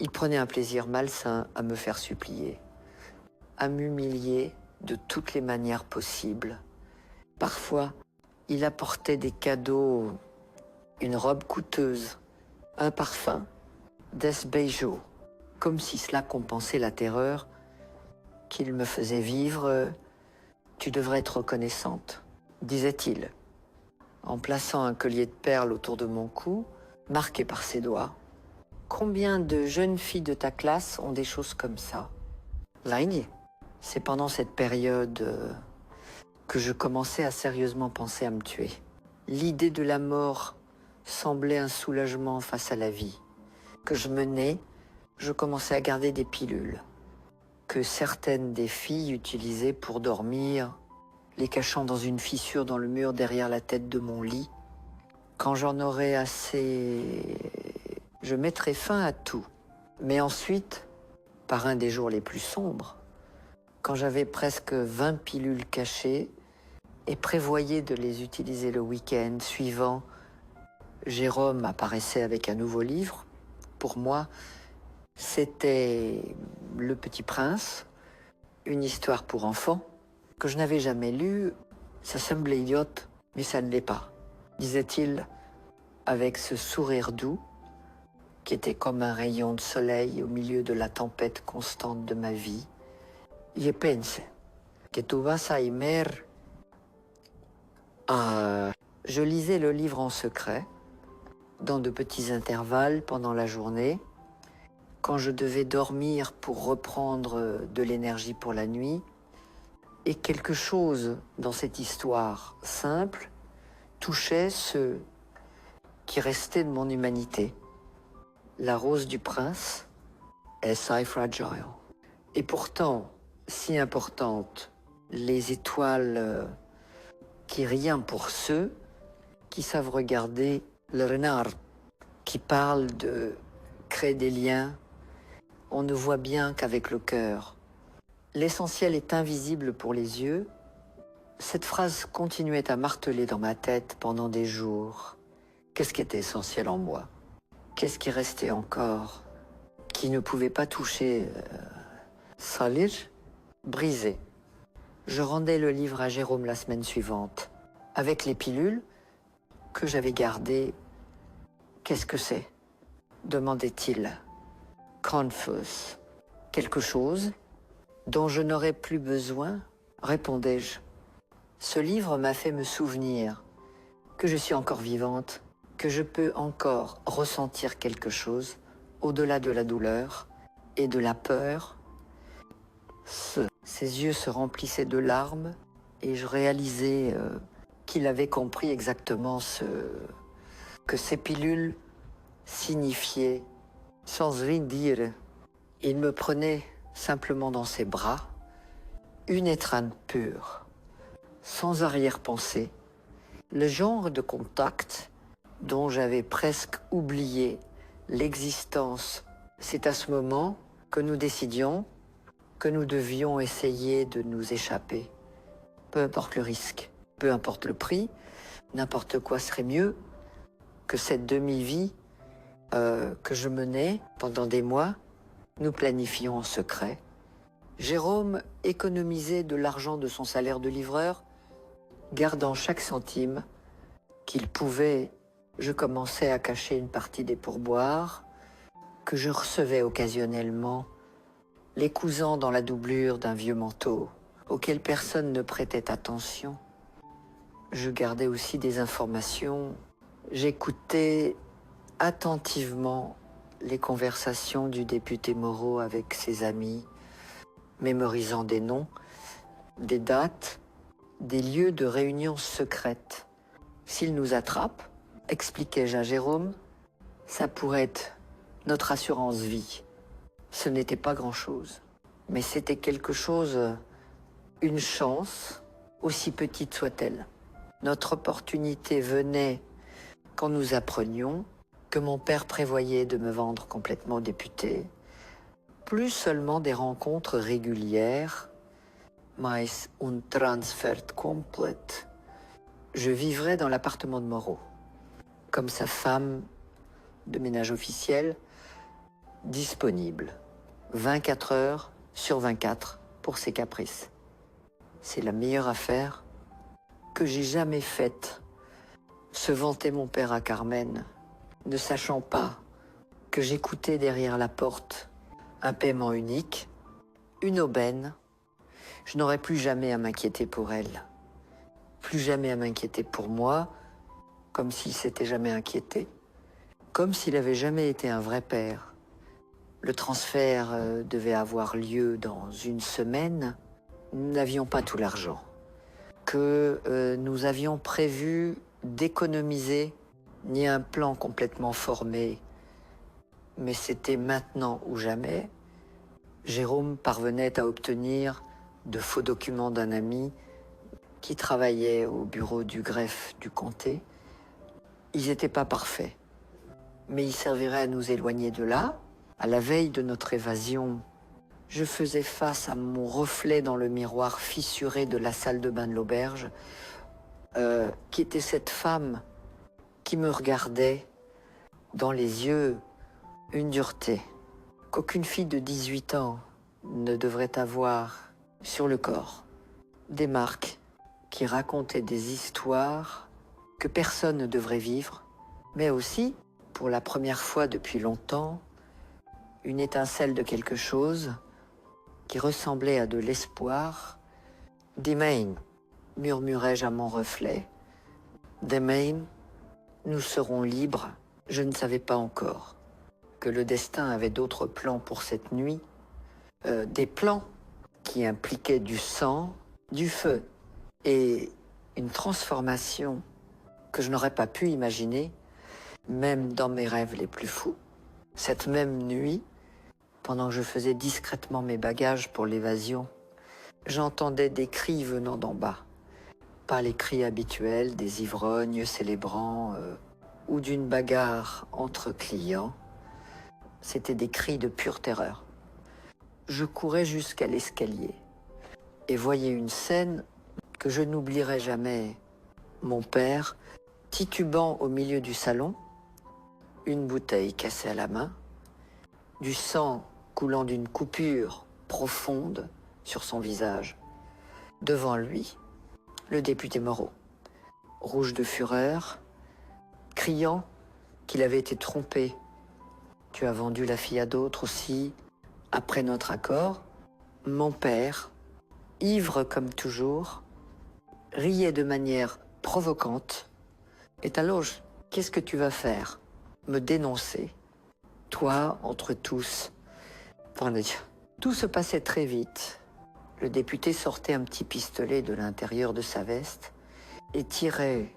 Il prenait un plaisir malsain à me faire supplier, à m'humilier de toutes les manières possibles. Parfois, il apportait des cadeaux, une robe coûteuse, un parfum, des bijoux, comme si cela compensait la terreur qu'il me faisait vivre. Tu devrais être reconnaissante, disait-il, en plaçant un collier de perles autour de mon cou, marqué par ses doigts. Combien de jeunes filles de ta classe ont des choses comme ça? Laïni, c'est pendant cette période que je commençais à sérieusement penser à me tuer. L'idée de la mort semblait un soulagement face à la vie. Que je menais, je commençais à garder des pilules que certaines des filles utilisaient pour dormir, les cachant dans une fissure dans le mur derrière la tête de mon lit. Quand j'en aurais assez, je mettrais fin à tout. Mais ensuite, par un des jours les plus sombres, quand j'avais presque 20 pilules cachées et prévoyais de les utiliser le week-end suivant, Jérôme apparaissait avec un nouveau livre. Pour moi, c'était Le Petit Prince, une histoire pour enfants, que je n'avais jamais lue. Ça semblait idiote, mais ça ne l'est pas, disait-il avec ce sourire doux qui était comme un rayon de soleil au milieu de la tempête constante de ma vie. Je pense que tu vas aimer. Je lisais le livre en secret, dans de petits intervalles pendant la journée. Quand je devais dormir pour reprendre de l'énergie pour la nuit. Et quelque chose dans cette histoire simple touchait ce qui restait de mon humanité. La rose du prince est si fragile. Et pourtant, si importante, les étoiles qui rient pour ceux qui savent regarder le renard, qui parle de créer des liens. On ne voit bien qu'avec le cœur. L'essentiel est invisible pour les yeux. Cette phrase continuait à marteler dans ma tête pendant des jours. Qu'est-ce qui était essentiel en moi? Qu'est-ce qui restait encore? Qui ne pouvait pas toucher salir, brisé. Je rendais le livre à Jérôme la semaine suivante, avec les pilules que j'avais gardées. Qu'est-ce que c'est? Demandait-il. Confus. Quelque chose dont je n'aurais plus besoin, répondais-je. Ce livre m'a fait me souvenir que je suis encore vivante, que je peux encore ressentir quelque chose au-delà de la douleur et de la peur. Ses yeux se remplissaient de larmes et je réalisais qu'il avait compris exactement que ces pilules signifiaient sans rien dire. Il me prenait simplement dans ses bras, une étreinte pure, sans arrière-pensée, le genre de contact dont j'avais presque oublié l'existence. C'est à ce moment que nous décidions que nous devions essayer de nous échapper. Peu importe le risque, peu importe le prix, n'importe quoi serait mieux que cette demi-vie que je menais pendant des mois. Nous planifions en secret. Jérôme économisait de l'argent de son salaire de livreur, gardant chaque centime qu'il pouvait. Je commençais à cacher une partie des pourboires que je recevais occasionnellement, les cousant dans la doublure d'un vieux manteau auquel personne ne prêtait attention. Je gardais aussi des informations. J'écoutais attentivement les conversations du député Moreau avec ses amis, mémorisant des noms, des dates, des lieux de réunion secrètes. S'il nous attrape, expliquai-je à Jérôme, ça pourrait être notre assurance vie. Ce n'était pas grand-chose, mais c'était quelque chose, une chance, aussi petite soit-elle. Notre opportunité venait quand nous apprenions que mon père prévoyait de me vendre complètement au député, plus seulement des rencontres régulières, mais un transfert complet. Je vivrais dans l'appartement de Moreau, comme sa femme de ménage officiel, disponible 24 heures sur 24 pour ses caprices. C'est la meilleure affaire que j'ai jamais faite, se vantait mon père à Carmen, ne sachant pas que j'écoutais derrière la porte un paiement unique, une aubaine. Je n'aurais plus jamais à m'inquiéter pour elle, plus jamais à m'inquiéter pour moi, comme s'il s'était jamais inquiété, comme s'il avait jamais été un vrai père. Le transfert devait avoir lieu dans une semaine. Nous n'avions pas tout l'argent que nous avions prévu d'économiser, ni un plan complètement formé, mais c'était maintenant ou jamais. Jérôme parvenait à obtenir de faux documents d'un ami qui travaillait au bureau du greffe du comté. Ils n'étaient pas parfaits, mais ils serviraient à nous éloigner de là. À la veille de notre évasion, je faisais face à mon reflet dans le miroir fissuré de la salle de bain de l'auberge, qui était cette femme qui me regardait dans les yeux, une dureté qu'aucune fille de 18 ans ne devrait avoir sur le corps. Des marques qui racontaient des histoires que personne ne devrait vivre, mais aussi, pour la première fois depuis longtemps, une étincelle de quelque chose qui ressemblait à de l'espoir. Demain, murmurai-je à mon reflet, demain, nous serons libres Je ne savais pas encore que le destin avait d'autres plans pour cette nuit, des plans qui impliquaient du sang, du feu et une transformation que je n'aurais pas pu imaginer, même dans mes rêves les plus fous. Cette même nuit, pendant que je faisais discrètement mes bagages pour l'évasion, j'entendais des cris venant d'en bas. Pas les cris habituels des ivrognes célébrant ou d'une bagarre entre clients. C'était des cris de pure terreur. Je courais jusqu'à l'escalier et voyais une scène que je n'oublierai jamais. Mon père, titubant au milieu du salon, une bouteille cassée à la main, du sang coulant d'une coupure profonde sur son visage. Devant lui, le député Moreau, rouge de fureur, criant qu'il avait été trompé. Tu as vendu la fille à d'autres aussi, après notre accord. Mon père, ivre comme toujours, riait de manière provocante. Et alors, qu'est-ce que tu vas faire? Me dénoncer? Toi, entre tous. Tout se passait très vite. Le député sortait un petit pistolet de l'intérieur de sa veste et tirait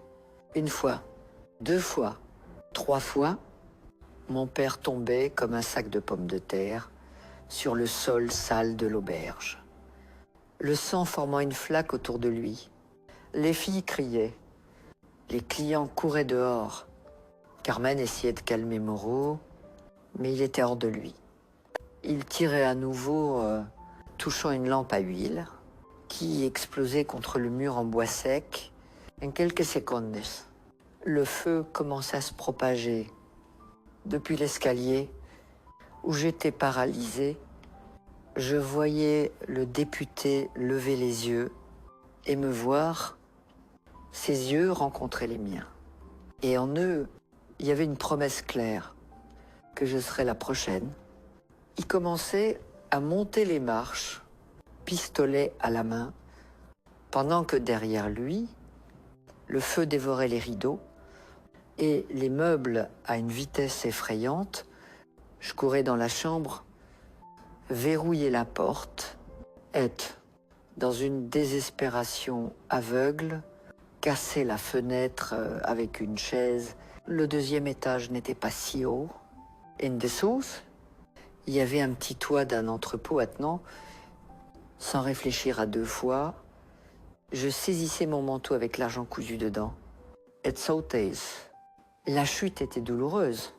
une fois, 2 fois, 3 fois. Mon père tombait comme un sac de pommes de terre sur le sol sale de l'auberge, le sang formant une flaque autour de lui. Les filles criaient, les clients couraient dehors. Carmen essayait de calmer Moreau, mais il était hors de lui. Il tirait à nouveau, touchant une lampe à huile, qui explosait contre le mur en bois sec. En quelques secondes, le feu commençait à se propager. Depuis l'escalier, où j'étais paralysé, je voyais le député lever les yeux et me voir. Ses yeux rencontraient les miens. Et en eux, il y avait une promesse claire, que je serais la prochaine. Il commençait à monter les marches, pistolet à la main, pendant que derrière lui, le feu dévorait les rideaux et les meubles à une vitesse effrayante. Je courais dans la chambre, verrouillais la porte, être dans une désespération aveugle, casser la fenêtre avec une chaise. Le 2e étage n'était pas si haut. In dessous, il y avait un petit toit d'un entrepôt attenant. Sans réfléchir à 2 fois, je saisissais mon manteau avec l'argent cousu dedans. Et sautais. La chute était douloureuse.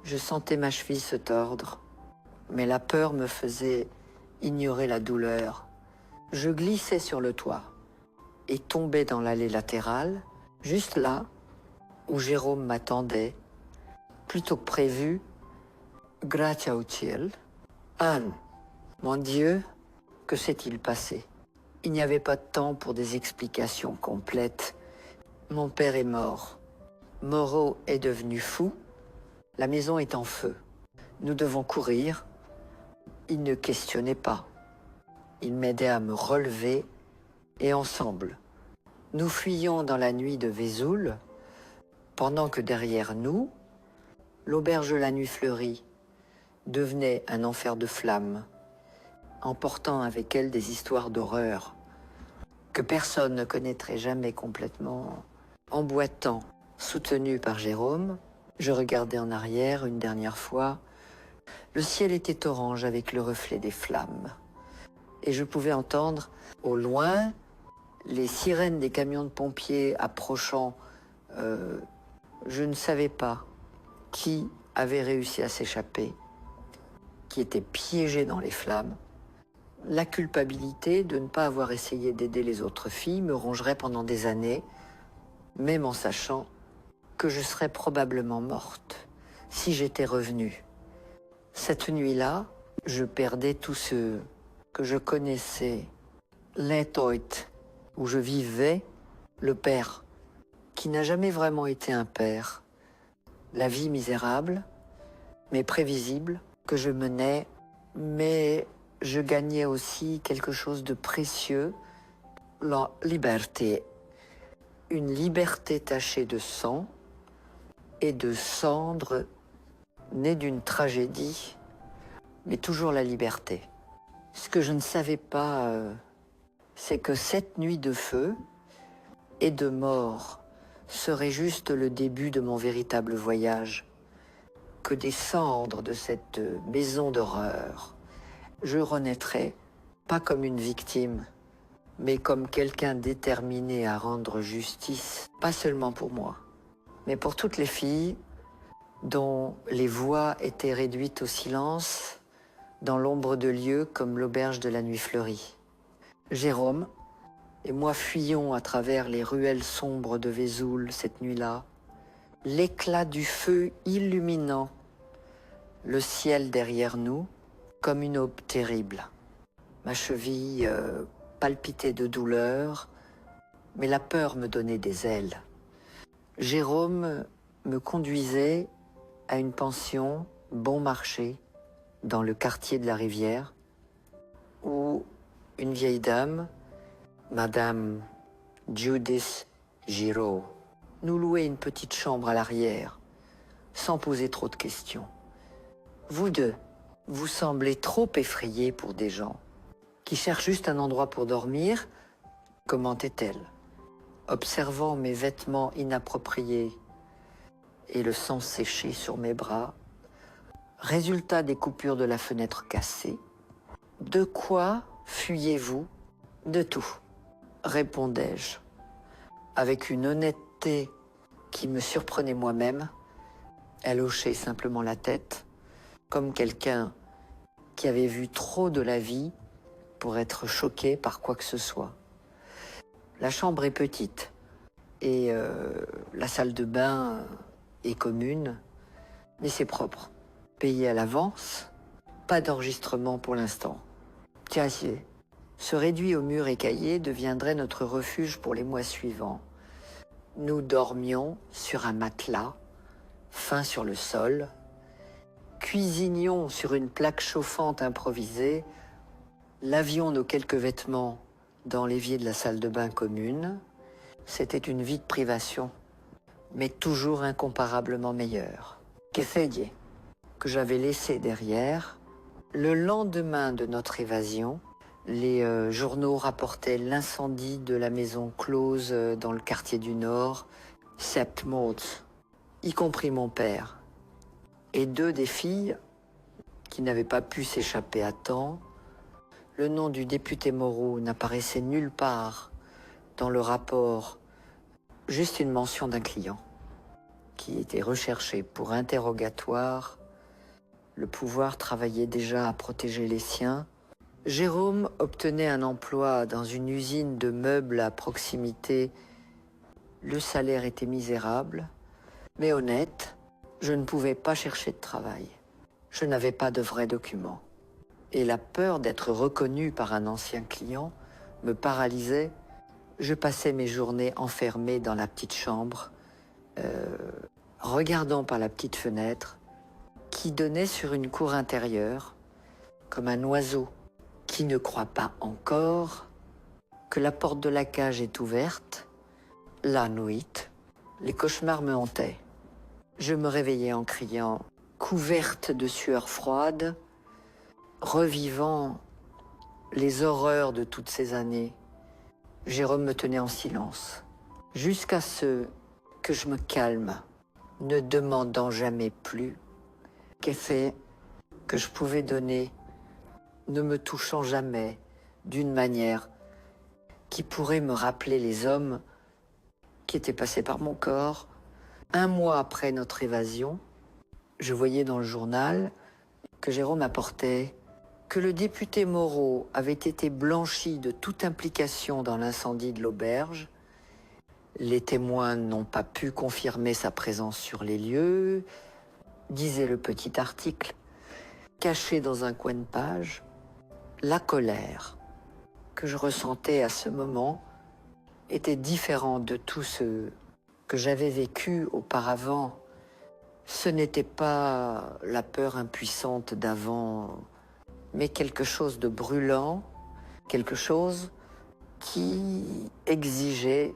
Je sentais ma cheville se tordre, mais la peur me faisait ignorer la douleur. Je glissais sur le toit et tombais dans l'allée latérale, juste là où Jérôme m'attendait. Plutôt que prévu, grazie au ciel. Anne, mon Dieu, que s'est-il passé? Il n'y avait pas de temps pour des explications complètes. Mon père est mort. Moreau est devenu fou. La maison est en feu. Nous devons courir. Il ne questionnait pas. Il m'aidait à me relever et ensemble, nous fuyions dans la nuit de Vesoul, pendant que derrière nous, l'auberge de la Nuit Fleurie devenait un enfer de flammes, emportant avec elle des histoires d'horreur que personne ne connaîtrait jamais complètement. En boitant, soutenu par Jérôme, je regardais en arrière une dernière fois. Le ciel était orange avec le reflet des flammes. Et je pouvais entendre, au loin, les sirènes des camions de pompiers approchant. Je ne savais pas qui avait réussi à s'échapper, qui était piégé dans les flammes. La culpabilité de ne pas avoir essayé d'aider les autres filles me rongerait pendant des années, même en sachant que je serais probablement morte si j'étais revenue. Cette nuit-là, je perdais tout ce que je connaissais, l'Etoit, où je vivais, le père, qui n'a jamais vraiment été un père, la vie misérable, mais prévisible, que je menais, mais je gagnais aussi quelque chose de précieux, la liberté. Une liberté tachée de sang, et de cendres nées d'une tragédie, mais toujours la liberté. Ce que je ne savais pas, c'est que cette nuit de feu et de mort serait juste le début de mon véritable voyage, que des cendres de cette maison d'horreur, je renaîtrais pas comme une victime, mais comme quelqu'un déterminé à rendre justice, pas seulement pour moi, mais pour toutes les filles dont les voix étaient réduites au silence dans l'ombre de lieux comme l'auberge de la nuit fleurie. Jérôme et moi fuyions à travers les ruelles sombres de Vesoul cette nuit-là, l'éclat du feu illuminant le ciel derrière nous comme une aube terrible. Ma cheville palpitait de douleur, mais la peur me donnait des ailes. Jérôme me conduisait à une pension bon marché dans le quartier de la Rivière, où une vieille dame, Madame Judith Giraud, nous louait une petite chambre à l'arrière, sans poser trop de questions. Vous deux, vous semblez trop effrayés pour des gens qui cherchent juste un endroit pour dormir, commentait-elle, observant mes vêtements inappropriés et le sang séché sur mes bras, résultat des coupures de la fenêtre cassée. De quoi fuyez-vous? De tout, répondais-je, avec une honnêteté qui me surprenait moi-même. Elle hochait simplement la tête, comme quelqu'un qui avait vu trop de la vie pour être choqué par quoi que ce soit. La chambre est petite et la salle de bain est commune, mais c'est propre. Payé à l'avance, pas d'enregistrement pour l'instant. Tiens, ce réduit au mur écaillé deviendrait notre refuge pour les mois suivants. Nous dormions sur un matelas, fin sur le sol, cuisinions sur une plaque chauffante improvisée, lavions nos quelques vêtements dans l'évier de la salle de bain commune. C'était une vie de privation, mais toujours incomparablement meilleure. Che fedie, que j'avais laissé derrière. Le lendemain de notre évasion, les journaux rapportaient l'incendie de la maison close dans le quartier du Nord, sept morts, y compris mon père, et deux des filles qui n'avaient pas pu s'échapper à temps. Le nom du député Moreau n'apparaissait nulle part dans le rapport, juste une mention d'un client qui était recherché pour interrogatoire. Le pouvoir travaillait déjà à protéger les siens. Jérôme obtenait un emploi dans une usine de meubles à proximité. Le salaire était misérable, mais honnête. Je ne pouvais pas chercher de travail. Je n'avais pas de vrais documents. Et la peur d'être reconnu par un ancien client me paralysait. Je passais mes journées enfermée dans la petite chambre, regardant par la petite fenêtre qui donnait sur une cour intérieure, comme un oiseau qui ne croit pas encore que la porte de la cage est ouverte. La nuit, les cauchemars me hantaient. Je me réveillais en criant, couverte de sueur froide, revivant les horreurs de toutes ces années. Jérôme me tenait en silence, jusqu'à ce que je me calme, ne demandant jamais plus qu'effet que je pouvais donner, ne me touchant jamais d'une manière qui pourrait me rappeler les hommes qui étaient passés par mon corps. Un mois après notre évasion, je voyais dans le journal que Jérôme apportait que le député Moreau avait été blanchi de toute implication dans l'incendie de l'auberge. Les témoins n'ont pas pu confirmer sa présence sur les lieux, disait le petit article, caché dans un coin de page. La colère que je ressentais à ce moment était différente de tout ce que j'avais vécu auparavant. Ce n'était pas la peur impuissante d'avant, mais quelque chose de brûlant, quelque chose qui exigeait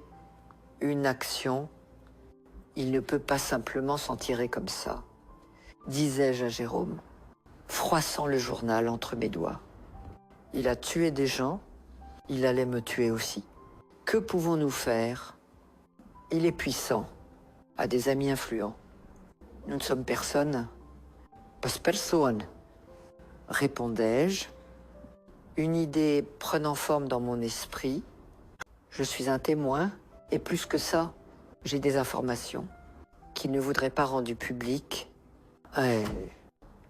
une action Il ne peut pas simplement s'en tirer comme ça, disais-je à Jérôme, froissant le journal entre mes doigts. Il a tué des gens, il allait me tuer aussi. Que pouvons-nous faire? Il est puissant, a des amis influents. Nous ne sommes personne. Pas personne, répondais-je, une idée prenant forme dans mon esprit. Je suis un témoin, et plus que ça, j'ai des informations qu'il ne voudrait pas rendues publiques.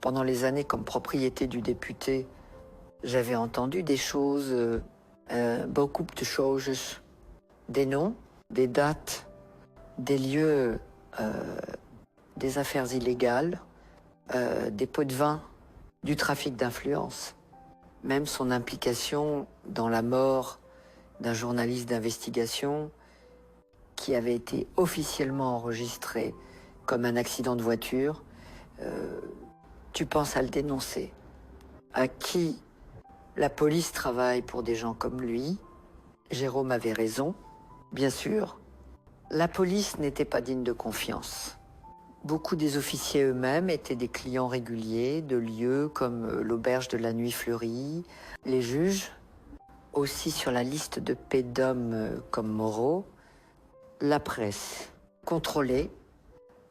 Pendant les années comme propriété du député, j'avais entendu des choses, beaucoup de choses, des noms, des dates, des lieux, des affaires illégales, des pots de vin, du trafic d'influence, même son implication dans la mort d'un journaliste d'investigation qui avait été officiellement enregistré comme un accident de voiture. Tu penses à le dénoncer. À qui la police travaille pour des gens comme lui? Jérôme avait raison, bien sûr. La police n'était pas digne de confiance. Beaucoup des officiers eux-mêmes étaient des clients réguliers de lieux comme l'auberge de la Nuit Fleurie. Les juges, aussi sur la liste de paix d'hommes comme Moreau. La presse, contrôlée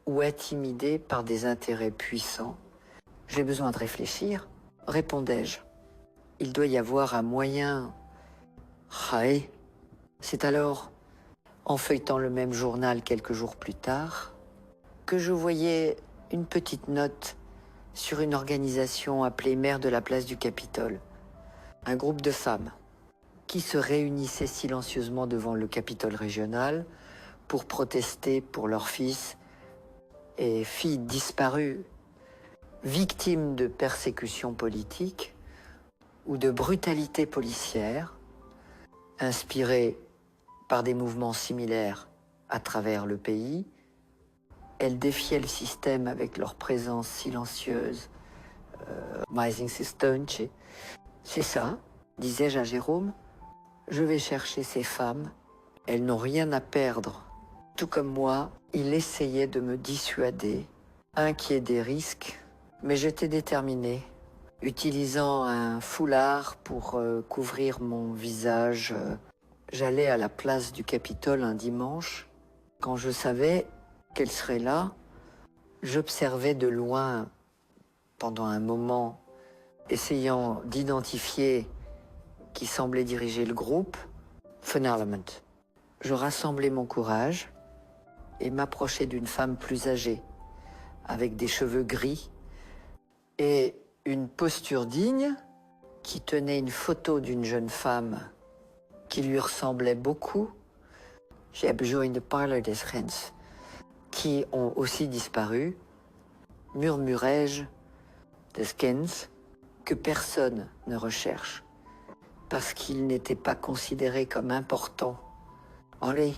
ou intimidée par des intérêts puissants. J'ai besoin de réfléchir, répondais-je. Il doit y avoir un moyen. C'est alors, en feuilletant le même journal quelques jours plus tard, que je voyais une petite note sur une organisation appelée Mères de la place du Capitole. Un groupe de femmes qui se réunissaient silencieusement devant le Capitole régional pour protester pour leurs fils et filles disparues, victimes de persécutions politiques ou de brutalité policière, inspirées par des mouvements similaires à travers le pays. Elles défiaient le système avec leur présence silencieuse. C'est ça, disais-je à Jérôme. Je vais chercher ces femmes. Elles n'ont rien à perdre. Tout comme moi, il essayait de me dissuader, inquiet des risques, mais j'étais déterminé. Utilisant un foulard pour couvrir mon visage, j'allais à la place du Capitole un dimanche. Quand je savais qu'elle serait là, j'observais de loin pendant un moment, essayant d'identifier qui semblait diriger le groupe. Finalement, je rassemblais mon courage et m'approchais d'une femme plus âgée, avec des cheveux gris et une posture digne, qui tenait une photo d'une jeune femme qui lui ressemblait beaucoup. J'ai besoin de parler des gens qui ont aussi disparu, murmurai-je, des gens que personne ne recherche parce qu'ils n'étaient pas considérés comme importants. Allez,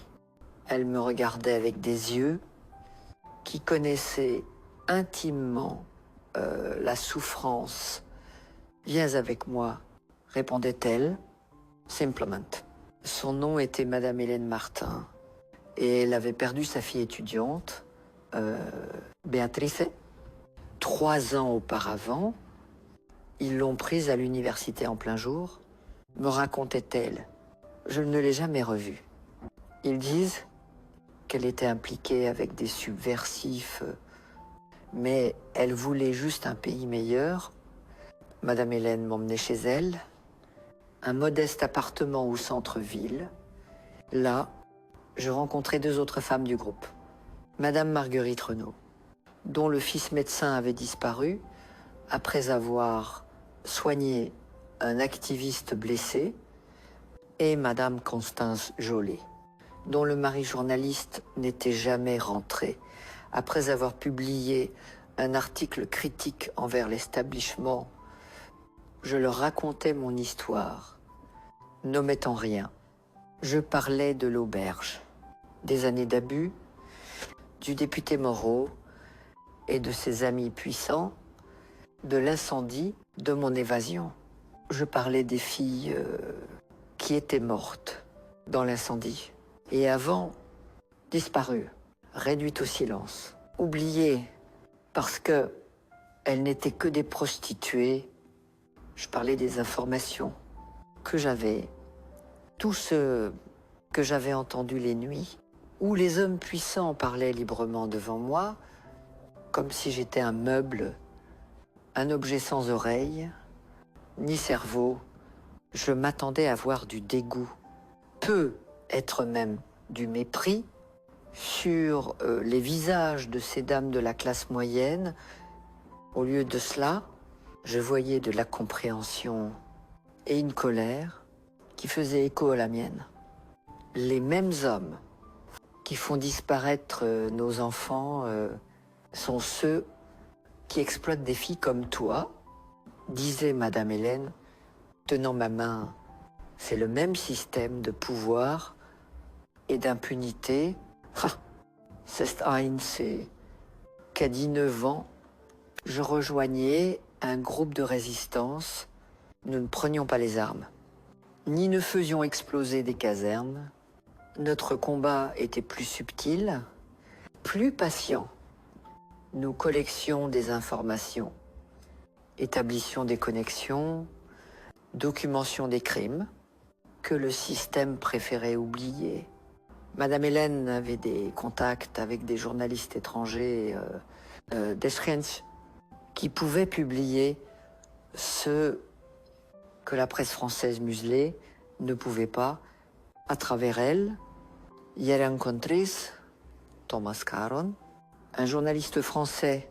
elle me regardait avec des yeux qui connaissaient intimement la souffrance. Viens avec moi, répondait-elle, simplement. Son nom était Madame Hélène Martin et elle avait perdu sa fille étudiante, Béatrice. 3 ans auparavant, ils l'ont prise à l'université en plein jour, me racontait-elle. Je ne l'ai jamais revue. Ils disent qu'elle était impliquée avec des subversifs, mais elle voulait juste un pays meilleur. Madame Hélène m'emmenait chez elle, un modeste appartement au centre-ville. Là, je rencontrais 2 autres femmes du groupe. Madame Marguerite Renaud, dont le fils médecin avait disparu après avoir soigné un activiste blessé, et Madame Constance Jolet, dont le mari journaliste n'était jamais rentré, après avoir publié un article critique envers l'establishment. Je leur racontais mon histoire, n'omettant rien. Je parlais de l'auberge, des années d'abus, du député Moreau et de ses amis puissants, de l'incendie, de mon évasion. Je parlais des filles qui étaient mortes dans l'incendie et avant disparues. réduites au silence, oubliées parce que elles n'étaient que des prostituées. Je parlais des informations que j'avais, tout ce que j'avais entendu les nuits, où les hommes puissants parlaient librement devant moi, comme si j'étais un meuble, un objet sans oreille, ni cerveau. Je m'attendais à voir du dégoût, peut être même du mépris, sur les visages de ces dames de la classe moyenne. Au lieu de cela, je voyais de la compréhension et une colère qui faisait écho à la mienne. Les mêmes hommes qui font disparaître nos enfants sont ceux qui exploitent des filles comme toi, disait Madame Hélène, tenant ma main. C'est le même système de pouvoir et d'impunité. C'est qu'à 19 ans, je rejoignais un groupe de résistance. Nous ne prenions pas les armes, ni ne faisions exploser des casernes. Notre combat était plus subtil, plus patient. Nous collections des informations, établissions des connexions, documentions des crimes que le système préférait oublier. Madame Hélène avait des contacts avec des journalistes étrangers d'Eschrens qui pouvaient publier ce que la presse française muselée ne pouvait pas. À travers elle, Jelen Kontris, Thomas Caron, un journaliste français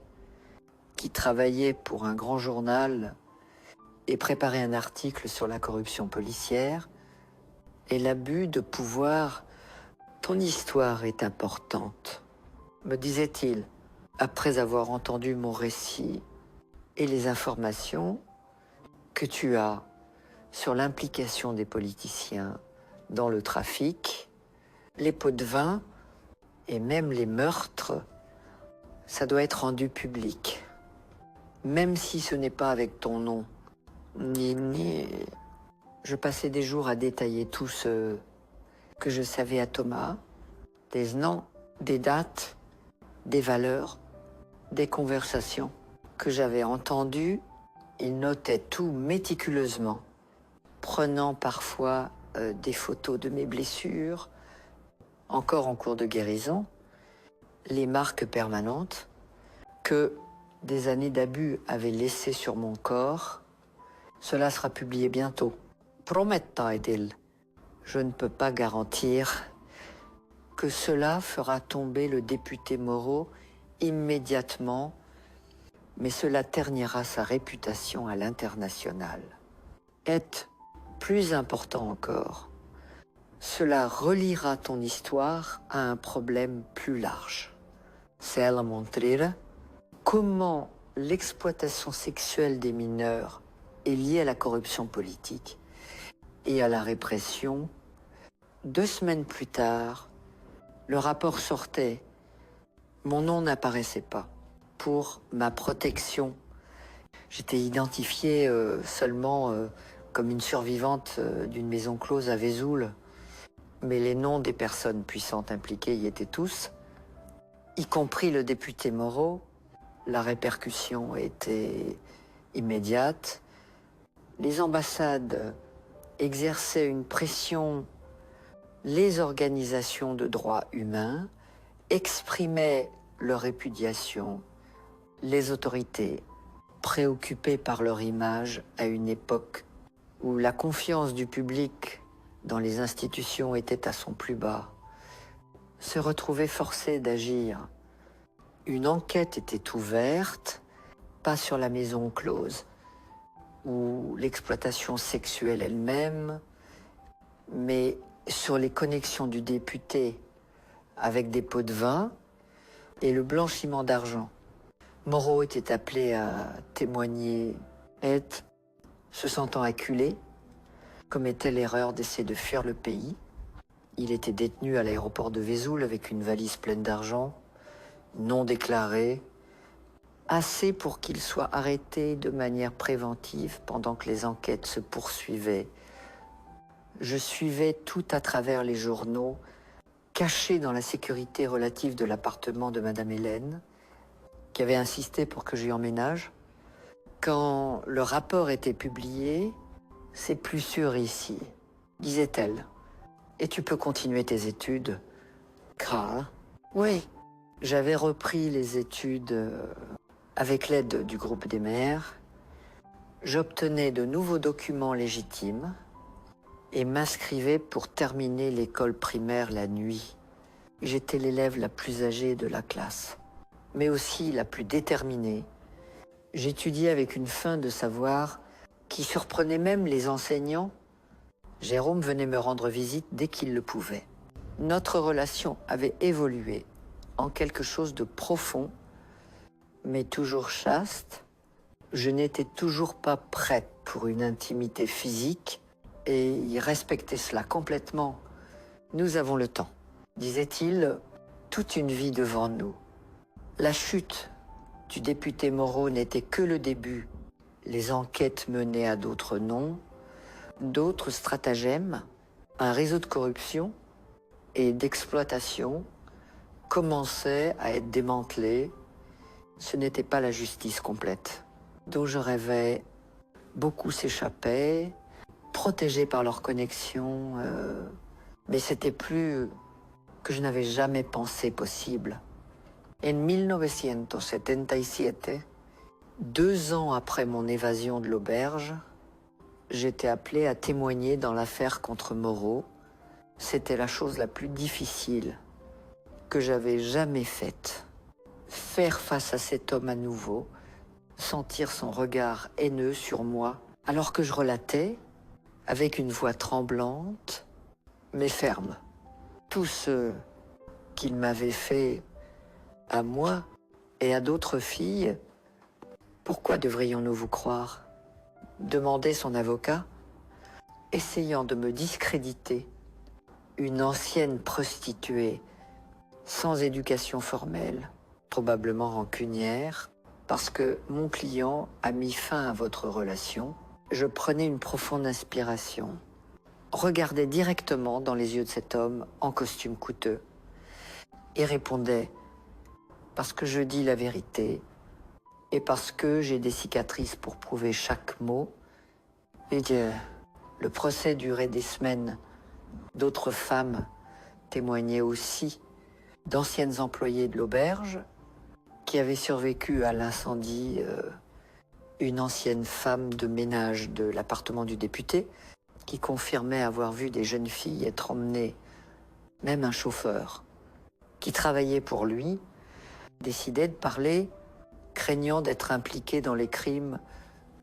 qui travaillait pour un grand journal et préparait un article sur la corruption policière et l'abus de pouvoir. Ton histoire est importante, me disait-il, après avoir entendu mon récit et les informations que tu as sur l'implication des politiciens dans le trafic, les pots de vin et même les meurtres. Ça doit être rendu public, même si ce n'est pas avec ton nom. Je passais des jours à détailler tout ce que je savais à Thomas, des noms, des dates, des valeurs, des conversations que j'avais entendues. Il notait tout méticuleusement, prenant parfois des photos de mes blessures, encore en cours de guérison, les marques permanentes que des années d'abus avaient laissées sur mon corps. Cela sera publié bientôt. Promettait-il. Je ne peux pas garantir que cela fera tomber le député Moreau immédiatement, mais cela ternira sa réputation à l'international. Et plus important encore, cela reliera ton histoire à un problème plus large. C'est à la montrer comment l'exploitation sexuelle des mineurs est liée à la corruption politique et à la répression. 2 semaines plus tard, le rapport sortait. Mon nom n'apparaissait pas. Pour ma protection, j'étais identifiée seulement comme une survivante d'une maison close à Vesoul. Mais les noms des personnes puissantes impliquées y étaient tous, y compris le député Moreau. La répercussion était immédiate. Les ambassades exerçaient une pression. Les organisations de droits humains exprimaient leur répudiation. Les autorités, préoccupées par leur image à une époque où la confiance du public dans les institutions était à son plus bas, se retrouvaient forcées d'agir. Une enquête était ouverte, pas sur la maison close, ou l'exploitation sexuelle elle-même, mais sur les connexions du député avec des pots de vin et le blanchiment d'argent. Moreau était appelé à témoigner et, se sentant acculé, commettait l'erreur d'essayer de fuir le pays. Il était détenu à l'aéroport de Vesoul avec une valise pleine d'argent, non déclarée, assez pour qu'il soit arrêté de manière préventive pendant que les enquêtes se poursuivaient. Je suivais tout à travers les journaux caché dans la sécurité relative de l'appartement de Madame Hélène, qui avait insisté pour que j'y emménage. Quand le rapport était publié, c'est plus sûr ici, disait-elle. Et tu peux continuer tes études, Karl. Oui, j'avais repris les études avec l'aide du groupe des mères. J'obtenais de nouveaux documents légitimes et m'inscrivais pour terminer l'école primaire la nuit. J'étais l'élève la plus âgée de la classe, mais aussi la plus déterminée. J'étudiais avec une faim de savoir qui surprenait même les enseignants. Jérôme venait me rendre visite dès qu'il le pouvait. Notre relation avait évolué en quelque chose de profond, mais toujours chaste. Je n'étais toujours pas prête pour une intimité physique et il respectait cela complètement. Nous avons le temps, disait-il, toute une vie devant nous. La chute du député Moreau n'était que le début. Les enquêtes menées à d'autres noms, d'autres stratagèmes, un réseau de corruption et d'exploitation commençaient à être démantelés. Ce n'était pas la justice complète dont je rêvais. Beaucoup s'échappaient, protégés par leurs connexions, mais c'était plus que je n'avais jamais pensé possible. En 1977, 2 ans après mon évasion de l'auberge, j'étais appelé à témoigner dans l'affaire contre Moreau. C'était la chose la plus difficile que j'avais jamais faite. Faire face à cet homme à nouveau, sentir son regard haineux sur moi, alors que je relatais, avec une voix tremblante, mais ferme, tout ce qu'il m'avait fait à moi et à d'autres filles. Pourquoi devrions-nous vous croire ? Demandait son avocat, essayant de me discréditer, une ancienne prostituée, sans éducation formelle, probablement rancunière, parce que mon client a mis fin à votre relation. Je prenais une profonde inspiration, regardais directement dans les yeux de cet homme en costume coûteux et répondais « parce que je dis la vérité et parce que j'ai des cicatrices pour prouver chaque mot ». Et le procès durait des semaines. D'autres femmes témoignaient aussi, d'anciennes employées de l'auberge qui avaient survécu à l'incendie, une ancienne femme de ménage de l'appartement du député qui confirmait avoir vu des jeunes filles être emmenées, même un chauffeur qui travaillait pour lui, décidait de parler, craignant d'être impliqué dans les crimes.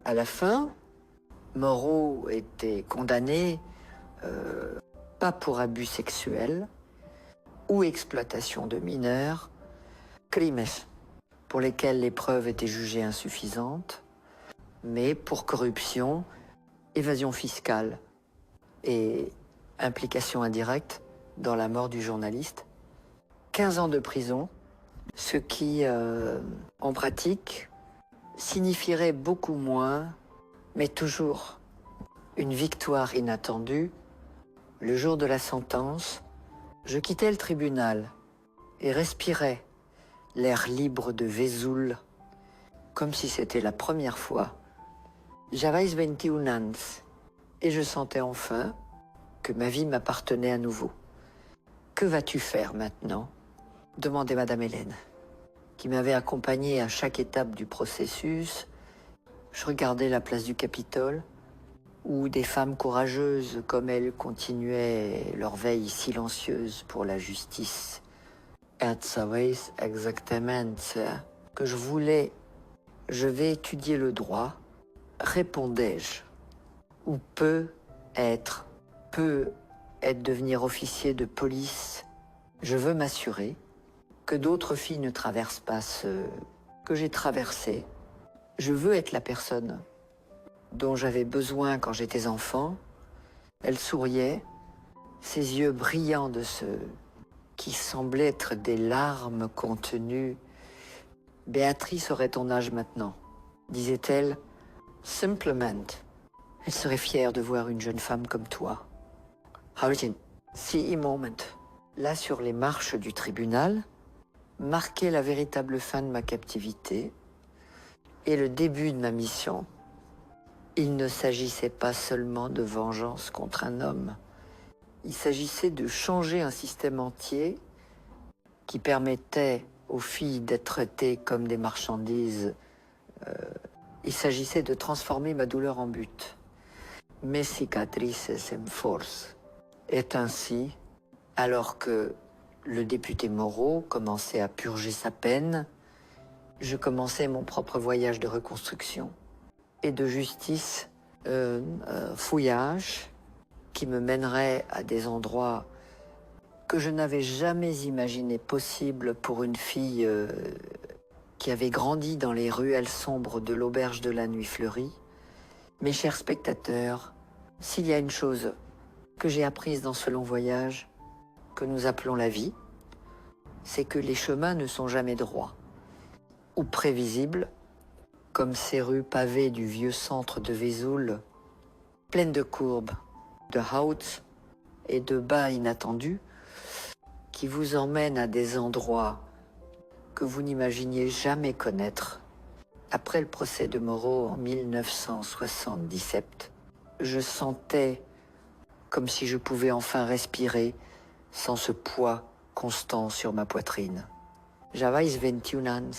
À la fin, Moreau était condamné, pas pour abus sexuels ou exploitation de mineurs, crimes pour lesquels les preuves étaient jugées insuffisantes, mais pour corruption, évasion fiscale et implication indirecte dans la mort du journaliste. 15 ans de prison, ce qui, en pratique, signifierait beaucoup moins, mais toujours une victoire inattendue. Le jour de la sentence, je quittais le tribunal et respirais l'air libre de Vesoul, comme si c'était la première fois. J'avais 21 ans et je sentais enfin que ma vie m'appartenait à nouveau. « Que vas-tu faire maintenant ?» demandait Madame Hélène, qui m'avait accompagné à chaque étape du processus. Je regardais la place du Capitole, où des femmes courageuses comme elles continuaient leur veille silencieuse pour la justice. Et savais exactement que je voulais. Je vais étudier le droit, répondais-je. Ou peut être devenir officier de police. Je veux m'assurer que d'autres filles ne traversent pas ce que j'ai traversé. Je veux être la personne dont j'avais besoin quand j'étais enfant. Elle souriait, ses yeux brillants de ce qui semblait être des larmes contenues. « Béatrice aurait ton âge maintenant », disait-elle, simplement. « Elle serait fière de voir une jeune femme comme toi. » Hartin, si moment. là sur les marches du tribunal, marquait la véritable fin de ma captivité et le début de ma mission. Il ne s'agissait pas seulement de vengeance contre un homme, il s'agissait de changer un système entier qui permettait aux filles d'être traitées comme des marchandises. Il s'agissait de transformer ma douleur en but. Mes cicatrices en force. Et ainsi, alors que le député Moreau commençait à purger sa peine, je commençais mon propre voyage de reconstruction et de justice, fouillage, qui me mènerait à des endroits que je n'avais jamais imaginé possibles pour une fille qui avait grandi dans les ruelles sombres de l'auberge de la Nuit Fleurie. Mes chers spectateurs, s'il y a une chose que j'ai apprise dans ce long voyage, que nous appelons la vie, c'est que les chemins ne sont jamais droits ou prévisibles, comme ces rues pavées du vieux centre de Vesoul, pleines de courbes, de hauts et de bas inattendus, qui vous emmènent à des endroits que vous n'imaginiez jamais connaître. Après le procès de Moreau en 1977, je sentais comme si je pouvais enfin respirer sans ce poids constant sur ma poitrine. J'avais 21 ans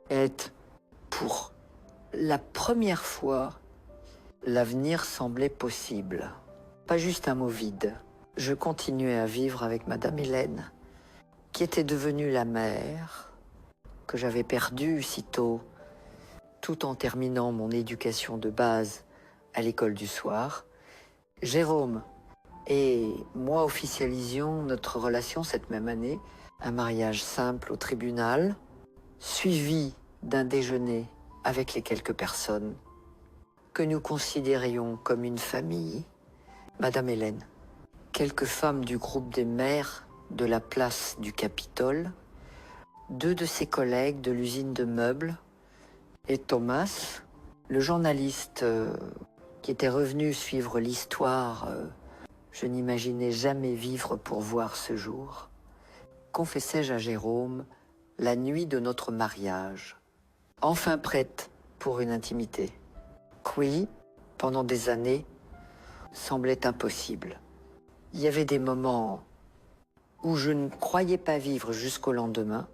et pour la première fois, l'avenir semblait possible. Pas juste un mot vide. Je continuais à vivre avec Madame Hélène, qui était devenue la mère, que j'avais perdue si tôt, tout en terminant mon éducation de base à l'école du soir. Jérôme et moi officialisions notre relation cette même année, un mariage simple au tribunal, suivi d'un déjeuner avec les quelques personnes que nous considérions comme une famille. Madame Hélène, quelques femmes du groupe des mères de la place du Capitole, 2 de ses collègues de l'usine de meubles, et Thomas, le journaliste qui était revenu suivre l'histoire. Je n'imaginais jamais vivre pour voir ce jour. Confessai-je à Jérôme la nuit de notre mariage, enfin prête pour une intimité, qui, pendant des années, semblait impossible. Il y avait des moments où je ne croyais pas vivre jusqu'au lendemain.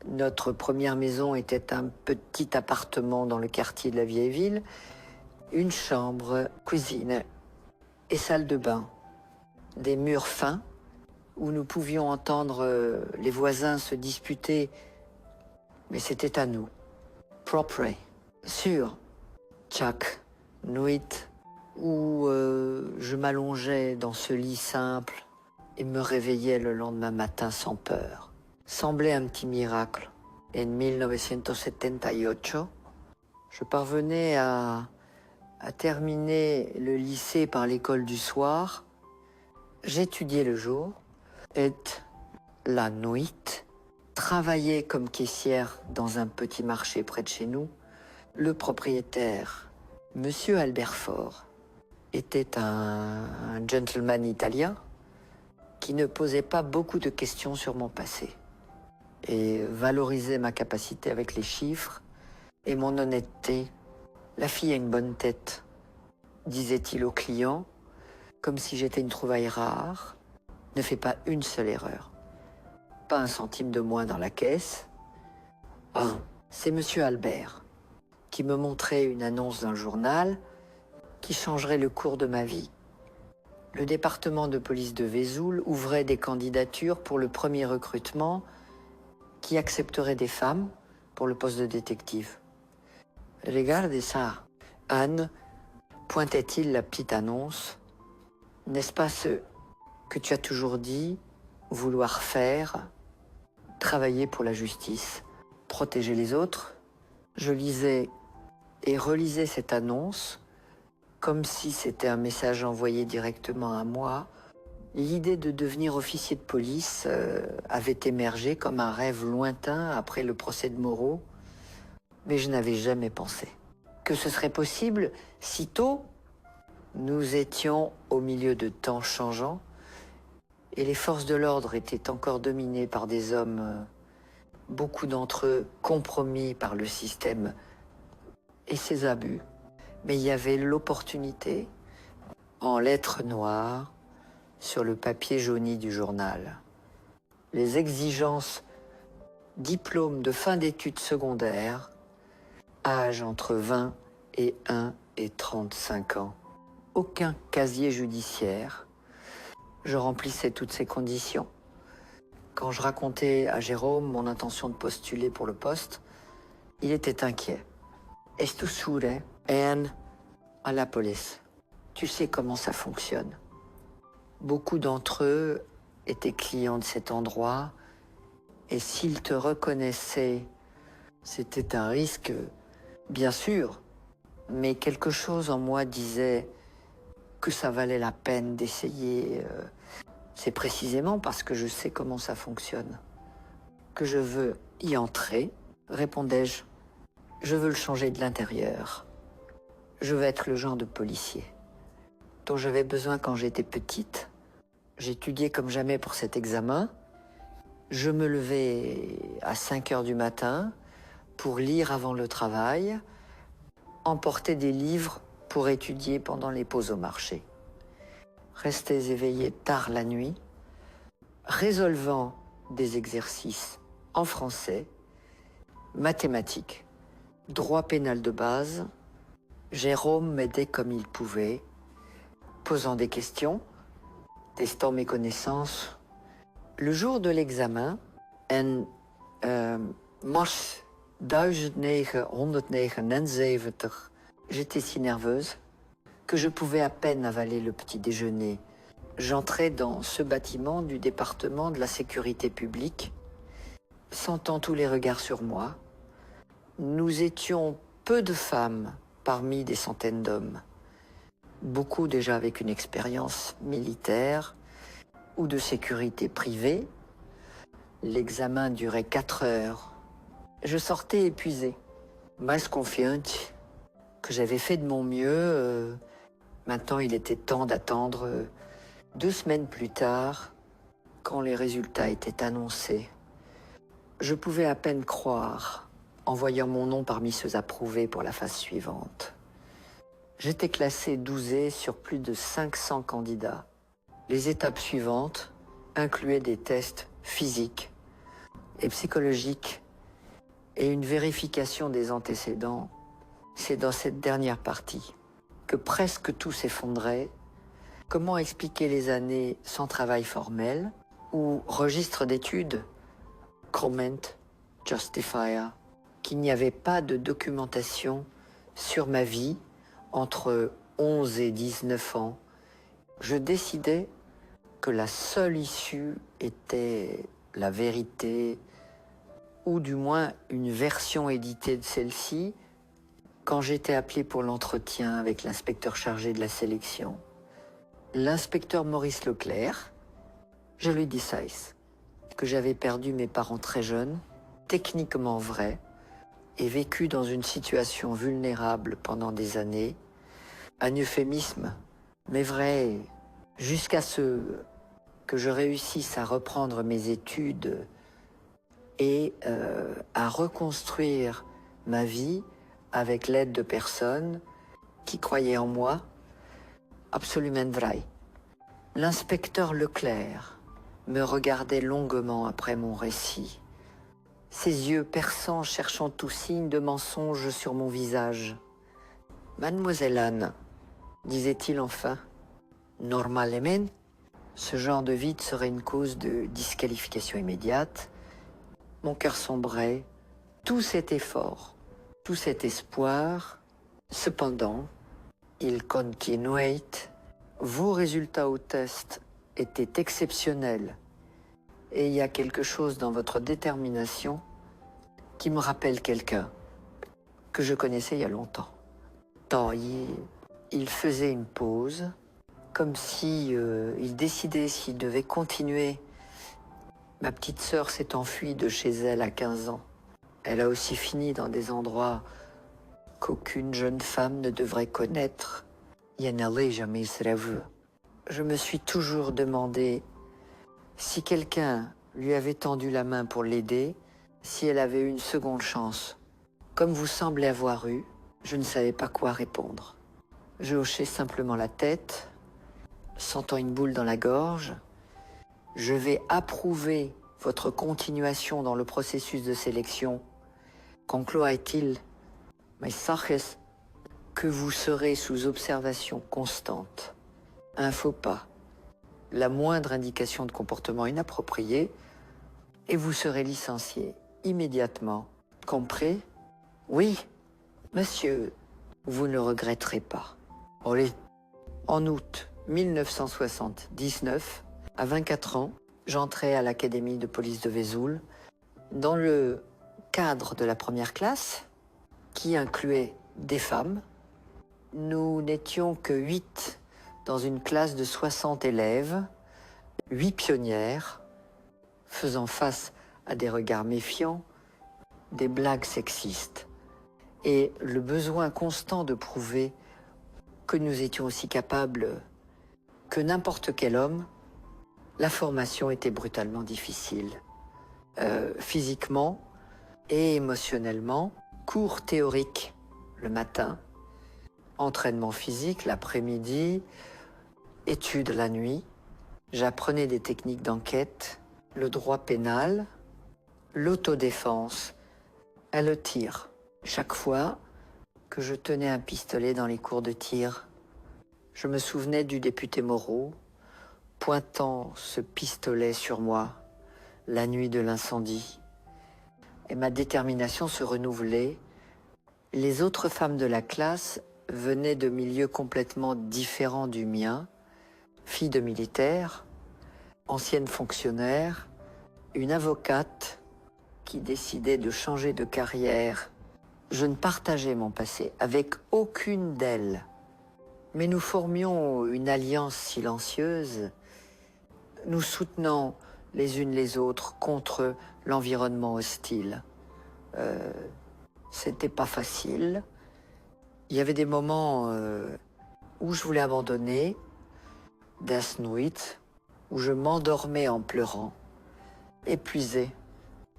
Notre première maison était un petit appartement dans le quartier de la vieille ville, une chambre, cuisine et salle de bain, des murs fins où nous pouvions entendre les voisins se disputer, mais c'était à nous, propre, sûr, chaque nuit où je m'allongeais dans ce lit simple et me réveillais le lendemain matin sans peur. Semblait un petit miracle. En 1978, je parvenais à terminer le lycée par l'école du soir. J'étudiais le jour et la nuit, travaillais comme caissière dans un petit marché près de chez nous. Le propriétaire, Monsieur Albert Faure, était un gentleman italien qui ne posait pas beaucoup de questions sur mon passé et valorisait ma capacité avec les chiffres et mon honnêteté. La fille a une bonne tête, disait-il aux clients, comme si j'étais une trouvaille rare. Ne fais pas une seule erreur. Pas un centime de moins dans la caisse. Ah, c'est Monsieur Albert qui me montrait une annonce d'un journal qui changerait le cours de ma vie. Le département de police de Vesoul ouvrait des candidatures pour le premier recrutement qui accepterait des femmes pour le poste de détective. Regardez ça. Anne, pointait-il la petite annonce, n'est-ce pas ce que tu as toujours dit, vouloir faire, travailler pour la justice, protéger les autres? Je lisais et relisais cette annonce comme si c'était un message envoyé directement à moi. L'idée de devenir officier de police avait émergé comme un rêve lointain après le procès de Moreau, mais je n'avais jamais pensé que ce serait possible si tôt. Nous étions au milieu de temps changeants et les forces de l'ordre étaient encore dominées par des hommes, beaucoup d'entre eux compromis par le système et ses abus. Mais il y avait l'opportunité, en lettres noires, sur le papier jauni du journal. Les exigences, diplôme de fin d'études secondaires, âge entre 20 et 1 et 35 ans. Aucun casier judiciaire. Je remplissais toutes ces conditions. Quand je racontais à Jérôme mon intention de postuler pour le poste, il était inquiet. Est-ce tout sourd, Anne, à la police? Tu sais comment ça fonctionne. Beaucoup d'entre eux étaient clients de cet endroit et s'ils te reconnaissaient, c'était un risque, bien sûr, mais quelque chose en moi disait que ça valait la peine d'essayer. C'est précisément parce que je sais comment ça fonctionne que je veux y entrer, répondais-je. Je veux le changer de l'intérieur. Je veux être le genre de policier dont j'avais besoin quand j'étais petite. J'étudiais comme jamais pour cet examen. Je me levais à 5 heures du matin pour lire avant le travail, emporter des livres pour étudier pendant les pauses au marché. Restais éveillé tard la nuit, résolvant des exercices en français, mathématiques, droit pénal de base. Jérôme m'aidait comme il pouvait, posant des questions, testant mes connaissances. Le jour de l'examen, en mars 1979, j'étais si nerveuse que je pouvais à peine avaler le petit déjeuner. J'entrais dans ce bâtiment du département de la sécurité publique, sentant tous les regards sur moi. Nous étions peu de femmes parmi des centaines d'hommes, beaucoup déjà avec une expérience militaire ou de sécurité privée. L'examen durait 4 heures. Je sortais épuisée, mas confiante que j'avais fait de mon mieux. Maintenant, il était temps d'attendre 2 semaines plus tard, quand les résultats étaient annoncés. Je pouvais à peine croire en voyant mon nom parmi ceux approuvés pour la phase suivante. J'étais classé 12e sur plus de 500 candidats. Les étapes suivantes incluaient des tests physiques et psychologiques et une vérification des antécédents. C'est dans cette dernière partie que presque tout s'effondrait. Comment expliquer les années sans travail formel ou registre d'études, comment justifier qu'il n'y avait pas de documentation sur ma vie entre 11 et 19 ans. Je décidais que la seule issue était la vérité, ou du moins une version éditée de celle-ci, quand j'étais appelé pour l'entretien avec l'inspecteur chargé de la sélection. L'inspecteur Maurice Leclerc, je lui dis ça, que j'avais perdu mes parents très jeunes, techniquement vrai, et vécu dans une situation vulnérable pendant des années, un euphémisme, mais vrai, jusqu'à ce que je réussisse à reprendre mes études et à reconstruire ma vie avec l'aide de personnes qui croyaient en moi, absolument vrai. L'inspecteur Leclerc me regardait longuement après mon récit, ses yeux perçants cherchant tout signe de mensonge sur mon visage. « Mademoiselle Anne, disait-il enfin, normalement, ce genre de vide serait une cause de disqualification immédiate. » Mon cœur sombrait, tout cet effort, tout cet espoir. Cependant, il continuait. Vos résultats au test étaient exceptionnels et il y a quelque chose dans votre détermination qui me rappelle quelqu'un que je connaissais il y a longtemps. Il faisait une pause, comme si il décidait s'il devait continuer. Ma petite sœur s'est enfuie de chez elle à 15 ans. Elle a aussi fini dans des endroits qu'aucune jeune femme ne devrait connaître. Je me suis toujours demandé Si quelqu'un lui avait tendu la main pour l'aider, si elle avait eu une seconde chance, comme vous semblez avoir eu, je ne savais pas quoi répondre. Je hochais simplement la tête, sentant une boule dans la gorge. Je vais approuver votre continuation dans le processus de sélection, concloa-t-il, mensajes, que vous serez sous observation constante. Un faux pas, la moindre indication de comportement inapproprié, et vous serez licencié immédiatement. Compris? Oui, monsieur, vous ne regretterez pas. Allez. En août 1979, à 24 ans, j'entrais à l'académie de police de Vesoul dans le cadre de la première classe, qui incluait des femmes. Nous n'étions que 8 dans une classe de 60 élèves, 8 pionnières, faisant face à des regards méfiants, des blagues sexistes, et le besoin constant de prouver que nous étions aussi capables que n'importe quel homme. La formation était brutalement difficile, physiquement et émotionnellement. Cours théoriques le matin, entraînement physique l'après-midi, études la nuit. J'apprenais des techniques d'enquête, le droit pénal, l'autodéfense et le tir. Chaque fois que je tenais un pistolet dans les cours de tir, je me souvenais du député Moreau pointant ce pistolet sur moi la nuit de l'incendie. Et ma détermination se renouvelait. Les autres femmes de la classe venaient de milieux complètement différents du mien, filles de militaires, anciennes fonctionnaires, une avocate qui décidait de changer de carrière. Je ne partageais mon passé avec aucune d'elles, mais nous formions une alliance silencieuse, nous soutenant les unes les autres contre l'environnement hostile. C'était pas facile. Il y avait des moments où je voulais abandonner, das Nuit, où je m'endormais en pleurant, épuisé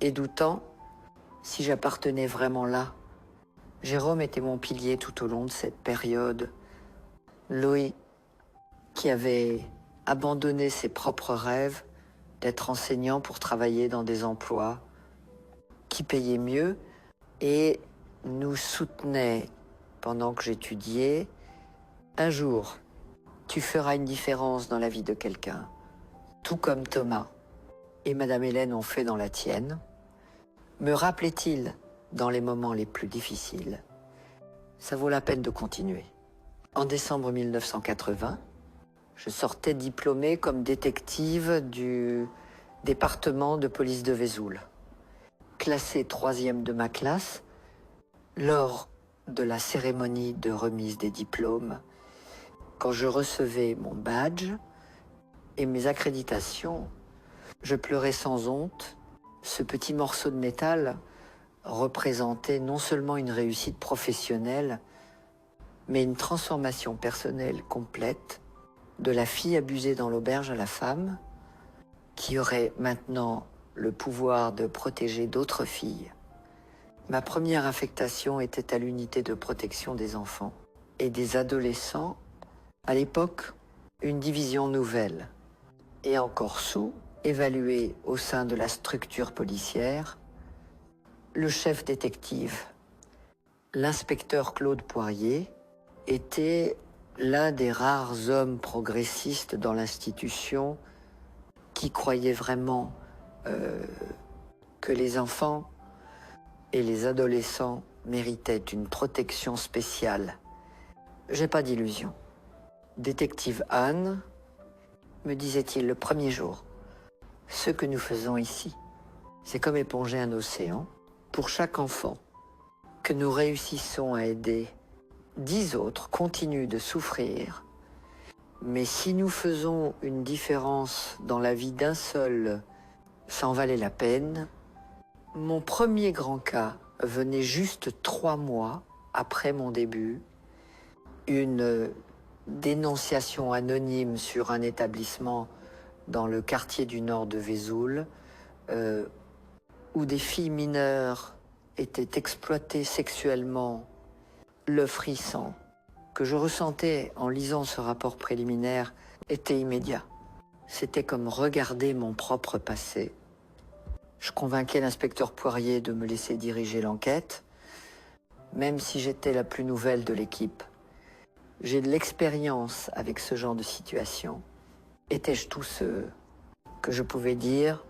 et doutant si j'appartenais vraiment là. Jérôme était mon pilier tout au long de cette période. Louis, qui avait abandonné ses propres rêves d'être enseignant pour travailler dans des emplois qui payaient mieux et nous soutenait pendant que j'étudiais. Un jour, tu feras une différence dans la vie de quelqu'un, tout comme Thomas et Madame Hélène ont fait dans la tienne. Me rappelait-il dans les moments les plus difficiles. Ça vaut la peine de continuer. En décembre 1980, je sortais diplômée comme détective du département de police de Vesoul. Classée 3e de ma classe, lors de la cérémonie de remise des diplômes, quand je recevais mon badge et mes accréditations, je pleurais sans honte. Ce petit morceau de métal représentait non seulement une réussite professionnelle, mais une transformation personnelle complète, de la fille abusée dans l'auberge à la femme, qui aurait maintenant le pouvoir de protéger d'autres filles. Ma première affectation était à l'unité de protection des enfants et des adolescents, à l'époque une division nouvelle, et encore sous-évaluée au sein de la structure policière. Le chef détective, l'inspecteur Claude Poirier, était l'un des rares hommes progressistes dans l'institution qui croyait vraiment que les enfants et les adolescents méritaient une protection spéciale. J'ai pas d'illusion. Détective Anne, me disait-il le premier jour, ce que nous faisons ici, c'est comme éponger un océan. Pour chaque enfant que nous réussissons à aider, 10 autres continuent de souffrir. Mais si nous faisons une différence dans la vie d'un seul, ça en valait la peine. Mon premier grand cas venait juste 3 mois après mon début. Une dénonciation anonyme sur un établissement dans le quartier du nord de Vesoul, où des filles mineures étaient exploitées sexuellement, le frisson que je ressentais en lisant ce rapport préliminaire était immédiat. C'était comme regarder mon propre passé. Je convainquais l'inspecteur Poirier de me laisser diriger l'enquête, même si j'étais la plus nouvelle de l'équipe. J'ai de l'expérience avec ce genre de situation. Étais-je tout ce que je pouvais dire,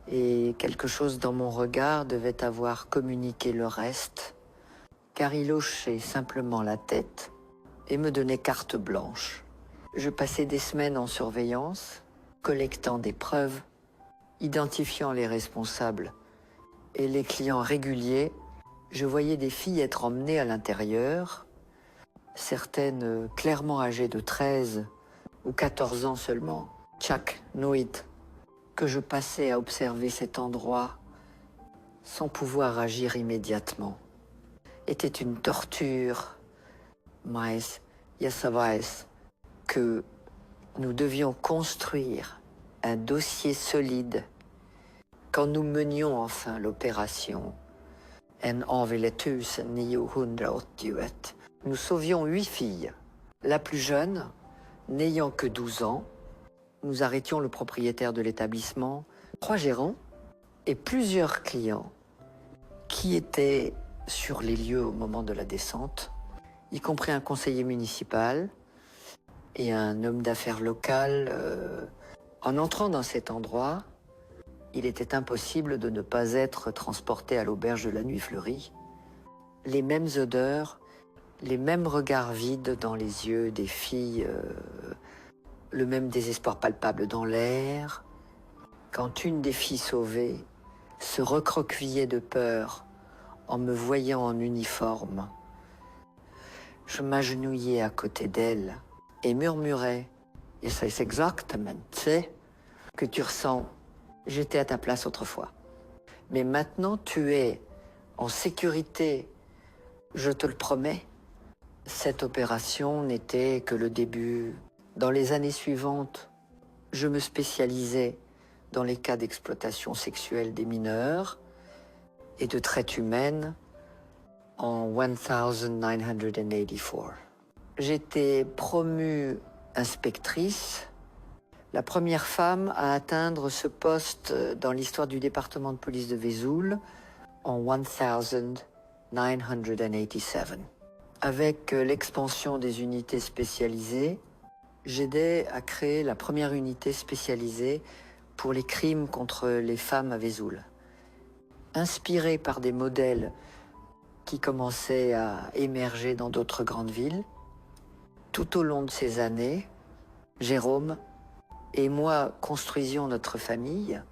et quelque chose dans mon regard devait avoir communiqué le reste, car il hochait simplement la tête et me donnait carte blanche. Je passais des semaines en surveillance, collectant des preuves, identifiant les responsables et les clients réguliers. Je voyais des filles être emmenées à l'intérieur, certaines clairement âgées de 13 ou 14 ans seulement. Chaque nuit que je passais à observer cet endroit sans pouvoir agir immédiatement était une torture, mais je savais que nous devions construire un dossier solide quand nous menions enfin l'opération En avile 1988. Nous sauvions 8 filles. La plus jeune, n'ayant que 12 ans, nous arrêtions le propriétaire de l'établissement, 3 gérants et plusieurs clients qui étaient sur les lieux au moment de la descente, y compris un conseiller municipal et un homme d'affaires local. En entrant dans cet endroit, il était impossible de ne pas être transporté à l'auberge de la Nuit Fleurie. Les mêmes odeurs, les mêmes regards vides dans les yeux des filles, le même désespoir palpable dans l'air. Quand une des filles sauvées se recroquevillait de peur en me voyant en uniforme, je m'agenouillais à côté d'elle et murmurais « Et c'est exactement, tu sais, que tu ressens. J'étais à ta place autrefois. Mais maintenant, tu es en sécurité, je te le promets. » Cette opération n'était que le début. Dans les années suivantes, je me spécialisais dans les cas d'exploitation sexuelle des mineurs et de traite humaine en 1984. J'étais promue inspectrice, la première femme à atteindre ce poste dans l'histoire du département de police de Vesoul en 1987. Avec l'expansion des unités spécialisées, j'aidais à créer la première unité spécialisée pour les crimes contre les femmes à Vesoul. Inspirée par des modèles qui commençaient à émerger dans d'autres grandes villes, tout au long de ces années, Jérôme et moi construisions notre famille.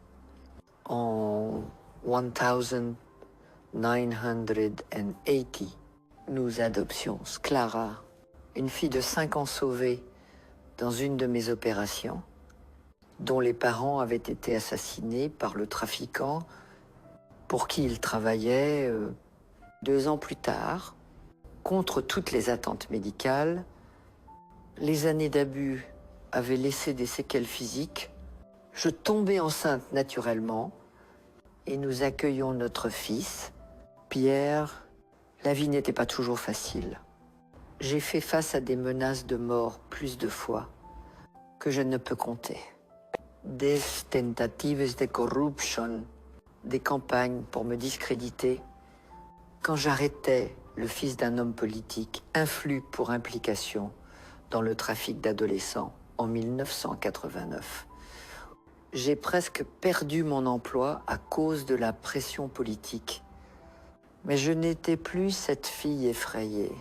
En 1980, nous adoptions Clara, une fille de 5 ans sauvée dans une de mes opérations, dont les parents avaient été assassinés par le trafiquant pour qui il travaillait 2 ans plus tard. Contre toutes les attentes médicales, les années d'abus avaient laissé des séquelles physiques. Je tombais enceinte naturellement et nous accueillons notre fils, Pierre. La vie n'était pas toujours facile. J'ai fait face à des menaces de mort plus de fois que je ne peux compter. Des tentatives de corruption, des campagnes pour me discréditer. Quand j'arrêtais le fils d'un homme politique influe pour implication dans le trafic d'adolescents en 1989, j'ai presque perdu mon emploi à cause de la pression politique. Mais je n'étais plus cette fille effrayée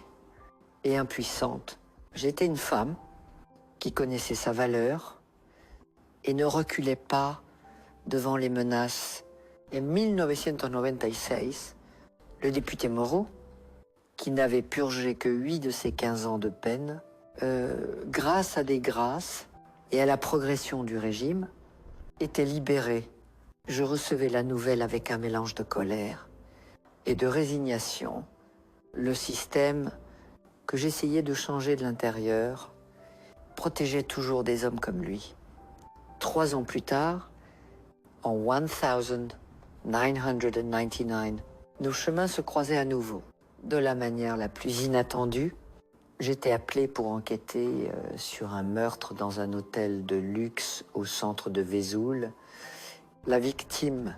et impuissante. J'étais une femme qui connaissait sa valeur et ne reculait pas devant les menaces. En 1996, le député Moreau, qui n'avait purgé que 8 de ses 15 ans de peine, grâce à des grâces et à la progression du régime, était libéré. Je recevais la nouvelle avec un mélange de colère et de résignation. Le système que j'essayais de changer de l'intérieur protégeait toujours des hommes comme lui. 3 ans plus tard, en 1999, nos chemins se croisaient à nouveau. De la manière la plus inattendue, j'étais appelé pour enquêter sur un meurtre dans un hôtel de luxe au centre de Vesoul. La victime,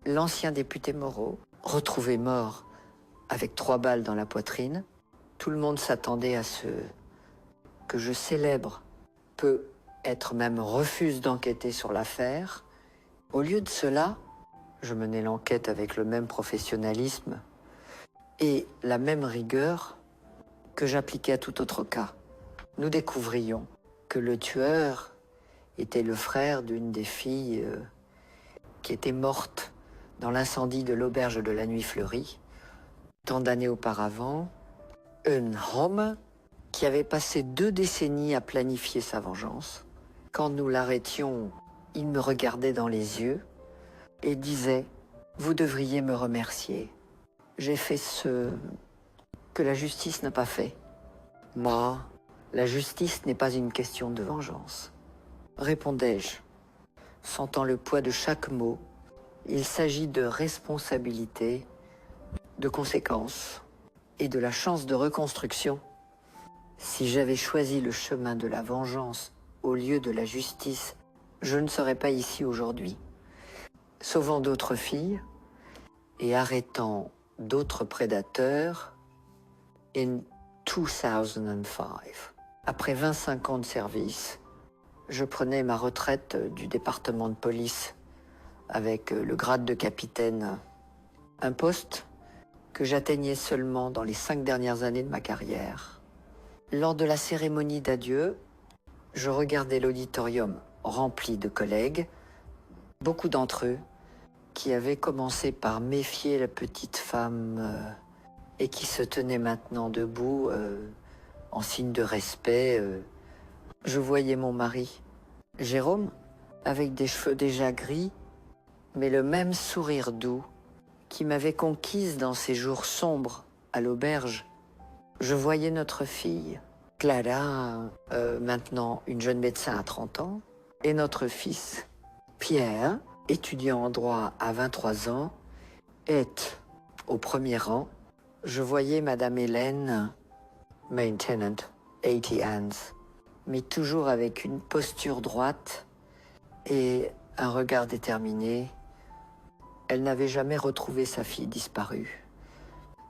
l'ancien député Moreau, retrouvé mort avec 3 balles dans la poitrine. Tout le monde s'attendait à ce que je célèbre, peut-être même refuse d'enquêter sur l'affaire. Au lieu de cela, je menais l'enquête avec le même professionnalisme et la même rigueur que j'appliquais à tout autre cas. Nous découvrions que le tueur était le frère d'une des filles qui était morte dans l'incendie de l'auberge de la Nuit Fleurie. Tant d'années auparavant, un homme qui avait passé 2 décennies à planifier sa vengeance. Quand nous l'arrêtions, il me regardait dans les yeux et disait « Vous devriez me remercier. J'ai fait ce que la justice n'a pas fait. Moi, la justice n'est pas une question de vengeance. » Répondais-je, sentant le poids de chaque mot. Il s'agit de responsabilité, de conséquences et de la chance de reconstruction. Si j'avais choisi le chemin de la vengeance au lieu de la justice, je ne serais pas ici aujourd'hui, sauvant d'autres filles et arrêtant d'autres prédateurs in 2005. Après 25 ans de service, je prenais ma retraite du département de police avec le grade de capitaine, un poste que j'atteignais seulement dans les 5 dernières années de ma carrière. Lors de la cérémonie d'adieu, je regardais l'auditorium rempli de collègues, beaucoup d'entre eux qui avaient commencé par méfier la petite femme et qui se tenaient maintenant debout en signe de respect. Je voyais mon mari, Jérôme, avec des cheveux déjà gris, mais le même sourire doux qui m'avait conquise dans ces jours sombres à l'auberge. Je voyais notre fille, Clara, maintenant une jeune médecin à 30 ans, et notre fils, Pierre, étudiant en droit à 23 ans, est au premier rang. Je voyais Madame Hélène, Maintenant, 80 hands, mais toujours avec une posture droite et un regard déterminé. Elle n'avait jamais retrouvé sa fille disparue,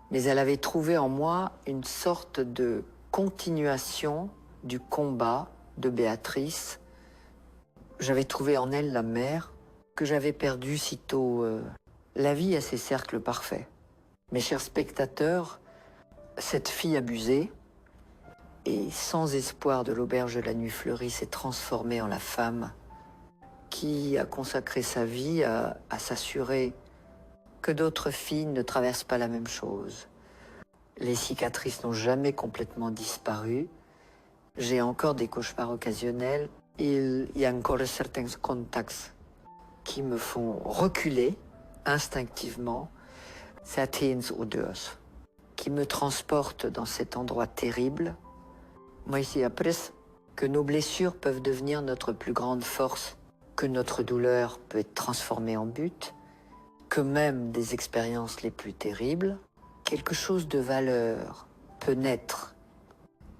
mais elle avait trouvé en moi une sorte de continuation du combat de Béatrice. J'avais trouvé en elle la mère que j'avais perdue sitôt. La vie a ses cercles parfaits. Mes chers spectateurs, cette fille abusée et sans espoir de l'auberge de la Nuit Fleurie s'est transformée en la femme qui a consacré sa vie à s'assurer que d'autres filles ne traversent pas la même chose. Les cicatrices n'ont jamais complètement disparu. J'ai encore des cauchemars occasionnels. Il y a encore certains contacts qui me font reculer instinctivement, certaines odeurs qui me transportent dans cet endroit terrible. Moi, ici, après, que nos blessures peuvent devenir notre plus grande force, que notre douleur peut être transformée en but, que même des expériences les plus terribles, quelque chose de valeur peut naître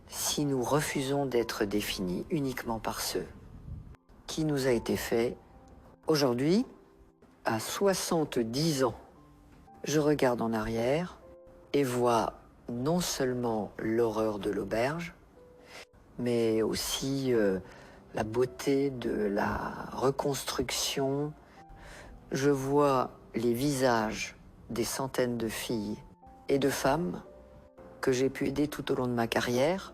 si nous refusons d'être définis uniquement par ce qui nous a été fait. Aujourd'hui, à 70 ans, je regarde en arrière et vois non seulement l'horreur de l'auberge, mais aussi la beauté de la reconstruction. Je vois les visages des centaines de filles et de femmes que j'ai pu aider tout au long de ma carrière,